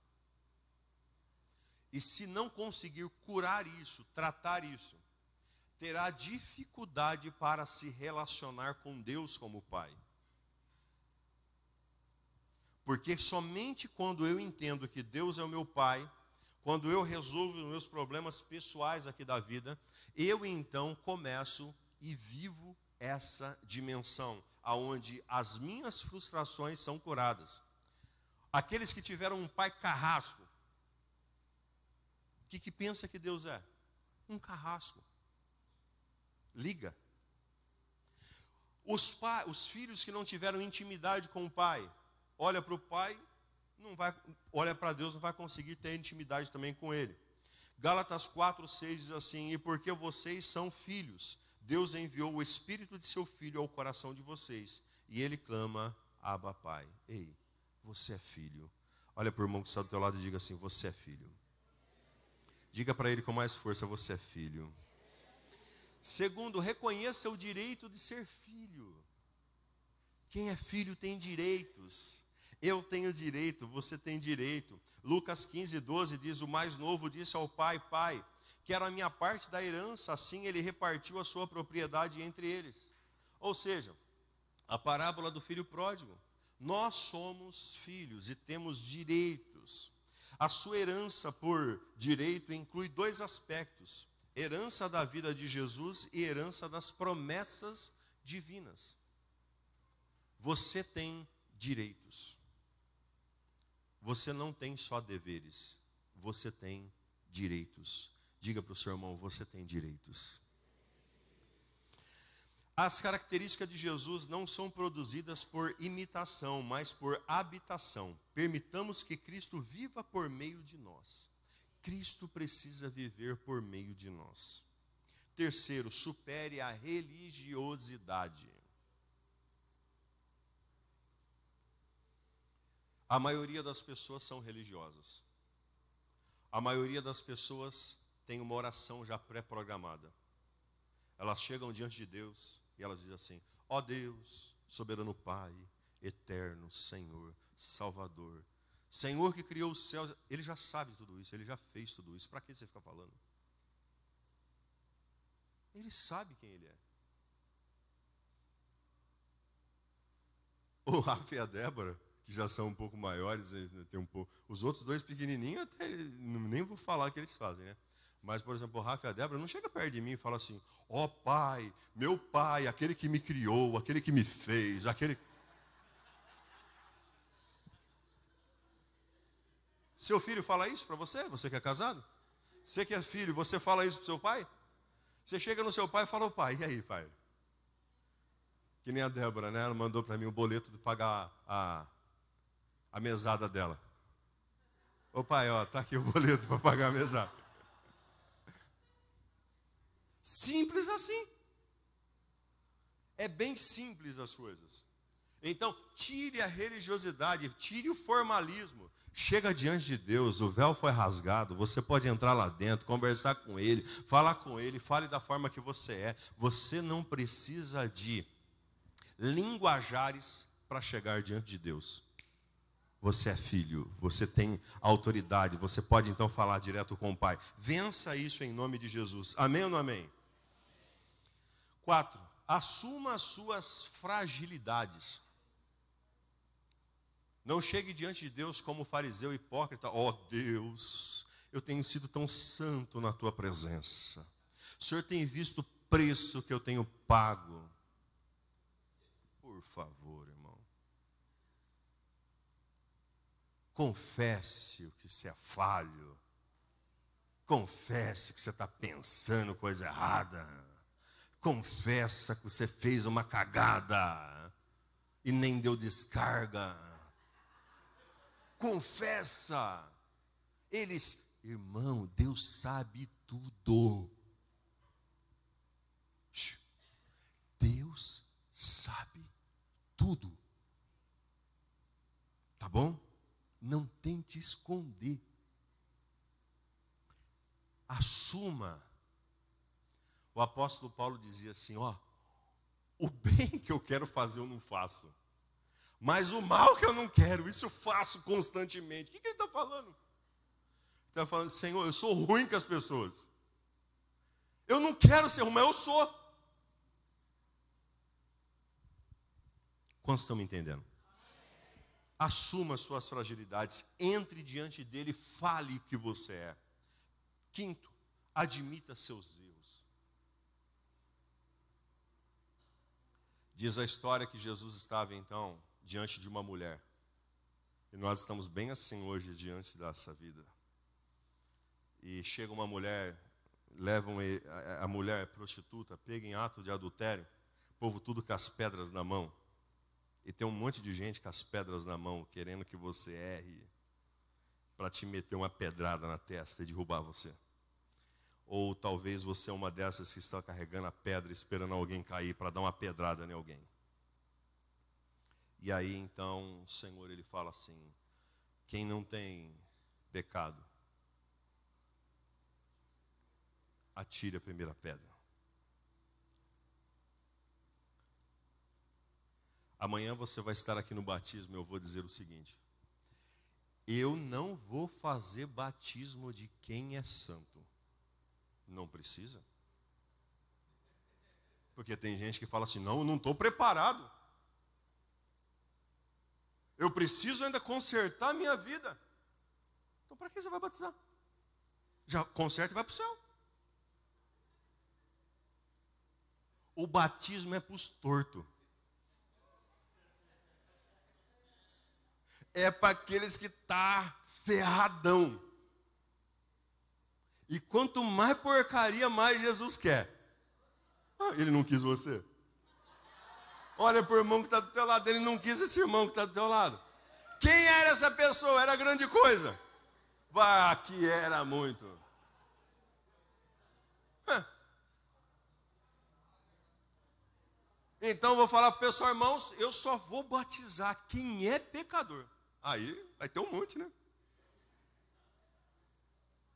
e se não conseguir curar isso, tratar isso, terá dificuldade para se relacionar com Deus como Pai. Porque somente quando eu entendo que Deus é o meu Pai, quando eu resolvo os meus problemas pessoais aqui da vida, eu então começo e vivo essa dimensão, aonde as minhas frustrações são curadas. Aqueles que tiveram um pai carrasco, o que pensa que Deus é? Um carrasco. Liga. Os filhos que não tiveram intimidade com o pai, olha para o pai, olha para Deus, não vai conseguir ter intimidade também com ele. Gálatas 4:6 diz assim: e porque vocês são filhos, Deus enviou o Espírito de seu Filho ao coração de vocês. E ele clama, Abba, Pai. Ei, você é filho. Olha para o irmão que está do teu lado e diga assim, você é filho. Diga para ele com mais força, você é filho. Segundo, reconheça o direito de ser filho. Quem é filho tem direitos. Eu tenho direito, você tem direito. Lucas 15:12 diz, o mais novo disse ao pai, pai, quero a minha parte da herança, assim ele repartiu a sua propriedade entre eles. Ou seja, a parábola do filho pródigo. Nós somos filhos e temos direitos. A sua herança por direito inclui dois aspectos: herança da vida de Jesus e herança das promessas divinas. Você tem direitos. Você não tem só deveres, você tem direitos. Diga para o seu irmão, você tem direitos. As características de Jesus não são produzidas por imitação, mas por habitação. Permitamos que Cristo viva por meio de nós. Cristo precisa viver por meio de nós. Terceiro, supere a religiosidade. A maioria das pessoas são religiosas. A maioria das pessoas tem uma oração já pré-programada. Elas chegam diante de Deus e elas dizem assim, ó Deus, soberano Pai, eterno Senhor, Salvador, Senhor que criou os céus. Ele já sabe tudo isso, ele já fez tudo isso. Para que você fica falando? Ele sabe quem ele é. O Rafa e a Débora, que já são um pouco maiores, tem um pouco. Os outros dois pequenininhos, até nem vou falar o que eles fazem, né? Mas, por exemplo, o Rafa e a Débora não chega perto de mim e fala assim, ó Pai, meu Pai, aquele que me criou, aquele que me fez, aquele... Seu filho fala isso para você? Você que é casado? Você que é filho, você fala isso para o seu pai? Você chega no seu pai e fala, ô pai, e aí, pai? Que nem a Débora, né? Ela mandou para mim o boleto de pagar a mesada dela. Ô pai, ó, tá aqui o boleto para pagar a mesada. Simples assim. É bem simples as coisas. Então, tire a religiosidade, tire o formalismo. Chega diante de Deus, o véu foi rasgado, você pode entrar lá dentro, conversar com Ele, falar com Ele, fale da forma que você é. Você não precisa de linguajares para chegar diante de Deus. Você é filho, você tem autoridade, você pode então falar direto com o Pai. Vença isso em nome de Jesus. Amém ou não amém? 4. Assuma as suas fragilidades. Não chegue diante de Deus como fariseu hipócrita. Ó Deus, eu tenho sido tão santo na tua presença. O Senhor tem visto o preço que eu tenho pago. Por favor, irmão. Confesse o que você é falho. Confesse que você está pensando coisa errada. Confessa que você fez uma cagada e nem deu descarga. Confessa. Irmão, Deus sabe tudo. Deus sabe tudo. Tá bom? Não tente esconder. Assuma. O apóstolo Paulo dizia assim, ó, o bem que eu quero fazer eu não faço, mas o mal que eu não quero, isso eu faço constantemente. O que ele está falando? Ele está falando, Senhor, eu sou ruim com as pessoas. Eu não quero ser ruim, mas eu sou. Quantos estão me entendendo? Assuma as suas fragilidades, entre diante dele e fale o que você é. 5, admita seus erros. Diz a história que Jesus estava então diante de uma mulher. E nós estamos bem assim hoje diante dessa vida. E chega uma mulher, levam a mulher prostituta, pega em ato de adultério, o povo tudo com as pedras na mão. E tem um monte de gente com as pedras na mão, querendo que você erre, para te meter uma pedrada na testa e derrubar você. Ou talvez você é uma dessas que está carregando a pedra, esperando alguém cair para dar uma pedrada em alguém. E aí então o Senhor ele fala assim: quem não tem pecado, atire a primeira pedra. Amanhã você vai estar aqui no batismo, eu vou dizer o seguinte: eu não vou fazer batismo de quem é santo. Não precisa. Porque tem gente que fala assim: não, eu não estou preparado. Eu preciso ainda consertar a minha vida. Então para que você vai batizar? Já conserta e vai para o céu. O batismo é para os tortos. É para aqueles que estão ferradão. E quanto mais porcaria, mais Jesus quer. Ah, ele não quis você. Olha para o irmão que está do teu lado, ele não quis esse irmão que está do teu lado. Quem era essa pessoa? Era grande coisa? Vá, que era muito. Então vou falar para o pessoal: irmãos, eu só vou batizar quem é pecador. Aí vai ter um monte, né?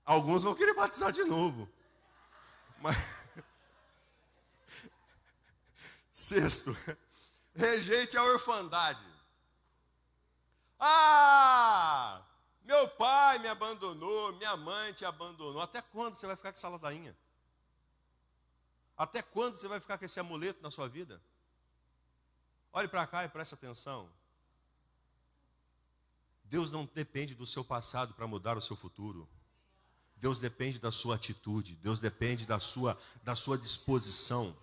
Alguns vão querer batizar de novo. Mas sexto, rejeite a orfandade. Ah, meu pai me abandonou, minha mãe te abandonou. Até quando você vai ficar com essa ladainha? Até quando você vai ficar com esse amuleto na sua vida? Olhe para cá e preste atenção. Deus não depende do seu passado para mudar o seu futuro. Deus depende da sua atitude. Deus depende da sua disposição.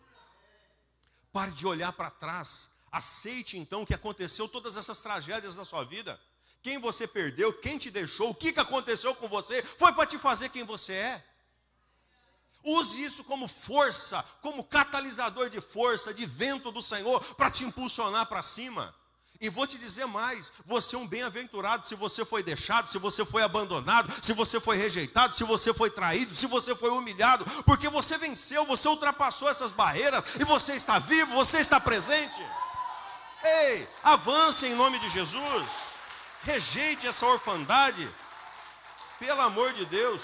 Pare de olhar para trás. Aceite então que aconteceu todas essas tragédias na sua vida. Quem você perdeu, quem te deixou, o que aconteceu com você, foi para te fazer quem você é. Use isso como força, como catalisador de força, de vento do Senhor, para te impulsionar para cima. E vou te dizer mais: você é um bem-aventurado se você foi deixado, se você foi abandonado, se você foi rejeitado, se você foi traído, se você foi humilhado, porque você venceu, você ultrapassou essas barreiras, e você está vivo, você está presente. Ei, avance em nome de Jesus, rejeite essa orfandade, pelo amor de Deus.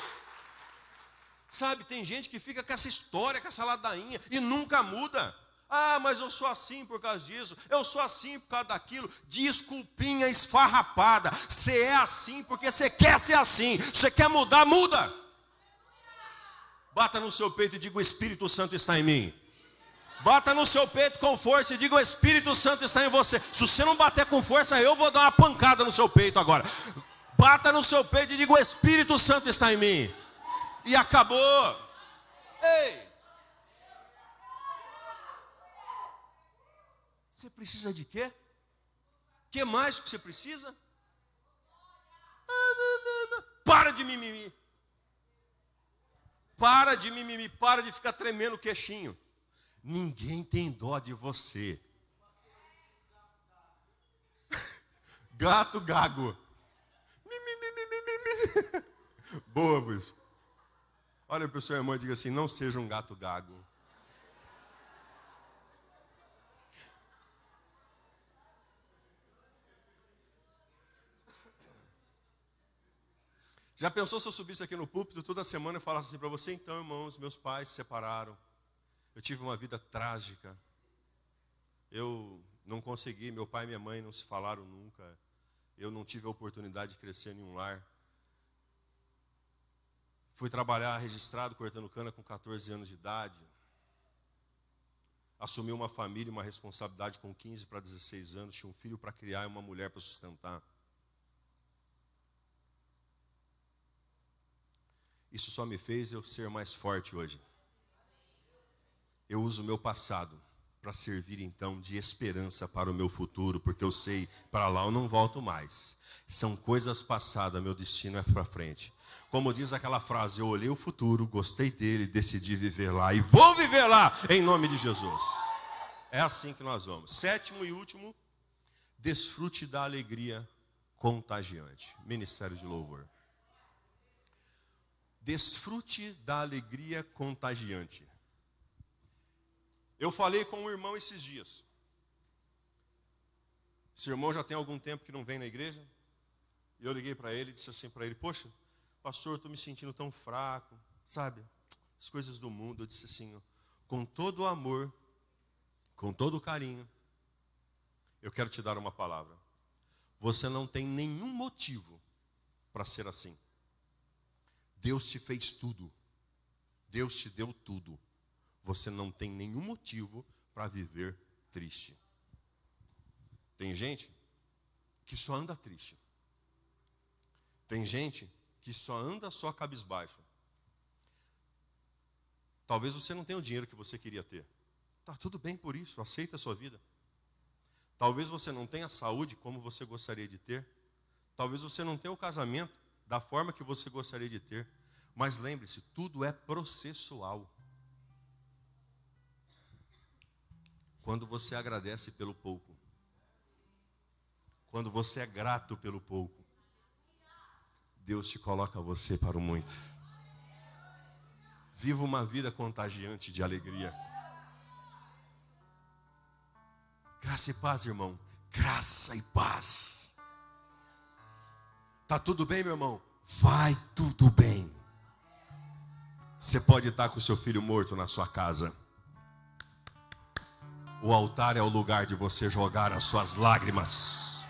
Sabe, tem gente que fica com essa história, com essa ladainha, e nunca muda. Ah, mas eu sou assim por causa disso, eu sou assim por causa daquilo. Desculpinha esfarrapada. Você é assim porque você quer ser assim. Você quer mudar, muda. Bata no seu peito e diga: o Espírito Santo está em mim. Bata no seu peito com força e diga: o Espírito Santo está em você. Se você não bater com força, eu vou dar uma pancada no seu peito agora. Bata no seu peito e diga: o Espírito Santo está em mim. E acabou. Ei! Você precisa de quê? O que mais que você precisa? Para de mimimi. Para de mimimi, para de ficar tremendo o queixinho. Ninguém tem dó de você. Gato gago. Boa, bicho. Olha para o seu irmão e diga assim: não seja um gato gago. Já pensou se eu subisse aqui no púlpito toda semana e falasse assim para você: então, irmãos, meus pais se separaram, eu tive uma vida trágica, eu não consegui, meu pai e minha mãe não se falaram nunca, eu não tive a oportunidade de crescer em um lar, fui trabalhar registrado cortando cana com 14 anos de idade, assumi uma família, uma responsabilidade com 15 para 16 anos, tinha um filho para criar e uma mulher para sustentar. Isso só me fez eu ser mais forte hoje. Eu uso o meu passado para servir então de esperança para o meu futuro, porque eu sei, para lá eu não volto mais. São coisas passadas, meu destino é para frente. Como diz aquela frase: eu olhei o futuro, gostei dele, decidi viver lá e vou viver lá em nome de Jesus. É assim que nós vamos. Sétimo e último, desfrute da alegria contagiante. Ministério de louvor. Desfrute da alegria contagiante. Eu falei com um irmão esses dias. Esse irmão já tem algum tempo que não vem na igreja. E eu liguei para ele e disse assim para ele: poxa, pastor, eu estou me sentindo tão fraco, sabe? As coisas do mundo. Eu disse assim, com todo o amor, com todo o carinho, eu quero te dar uma palavra. Você não tem nenhum motivo para ser assim. Deus te fez tudo. Deus te deu tudo. Você não tem nenhum motivo para viver triste. Tem gente que só anda triste. Tem gente que só anda só cabisbaixo. Talvez você não tenha o dinheiro que você queria ter. Tá tudo bem por isso, aceita a sua vida. Talvez você não tenha saúde como você gostaria de ter. Talvez você não tenha o casamento da forma que você gostaria de ter. Mas lembre-se, tudo é processual. Quando você agradece pelo pouco, quando você é grato pelo pouco, Deus te coloca você para o muito. Viva uma vida contagiante de alegria. Graça e paz, irmão. Graça e paz. Tá tudo bem, meu irmão? Vai tudo bem. Você pode estar com o seu filho morto na sua casa. O altar é o lugar de você jogar as suas lágrimas.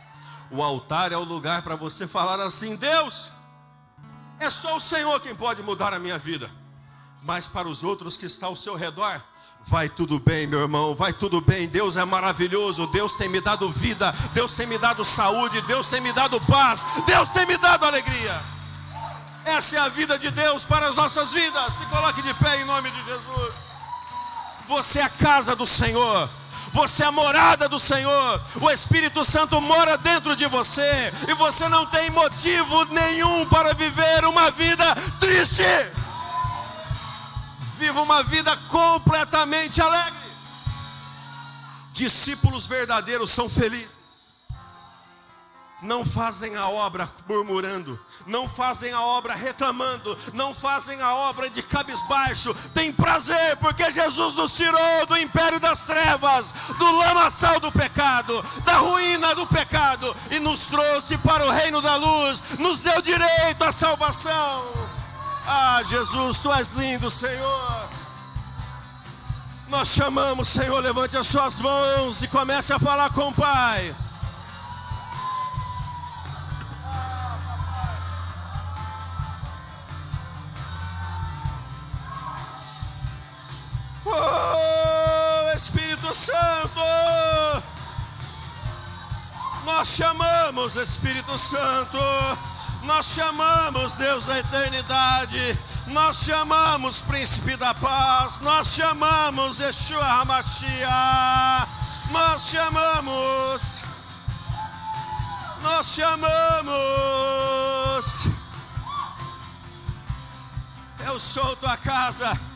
O altar é o lugar para você falar assim: Deus, é só o Senhor quem pode mudar a minha vida. Mas para os outros que estão ao seu redor, vai tudo bem, meu irmão, vai tudo bem. Deus é maravilhoso, Deus tem me dado vida, Deus tem me dado saúde, Deus tem me dado paz, Deus tem me dado alegria. Essa é a vida de Deus para as nossas vidas. Se coloque de pé em nome de Jesus. Você é a casa do Senhor. Você é a morada do Senhor. O Espírito Santo mora dentro de você. E você não tem motivo nenhum para viver uma vida triste. Viva uma vida completamente alegre. Discípulos verdadeiros são felizes. Não fazem a obra murmurando, não fazem a obra reclamando, não fazem a obra de cabisbaixo. Tem prazer porque Jesus nos tirou do império das trevas, do lamaçal do pecado, da ruína do pecado, e nos trouxe para o reino da luz, nos deu direito à salvação. Ah, Jesus, Tu és lindo, Senhor. Nós chamamos, Senhor, levante as suas mãos e comece a falar com o Pai. Oh, Espírito Santo, nós chamamos, Espírito Santo, nós chamamos, Deus da eternidade, nós chamamos, Príncipe da Paz, nós chamamos, Yeshua HaMashiach, nós chamamos, eu sou tua casa.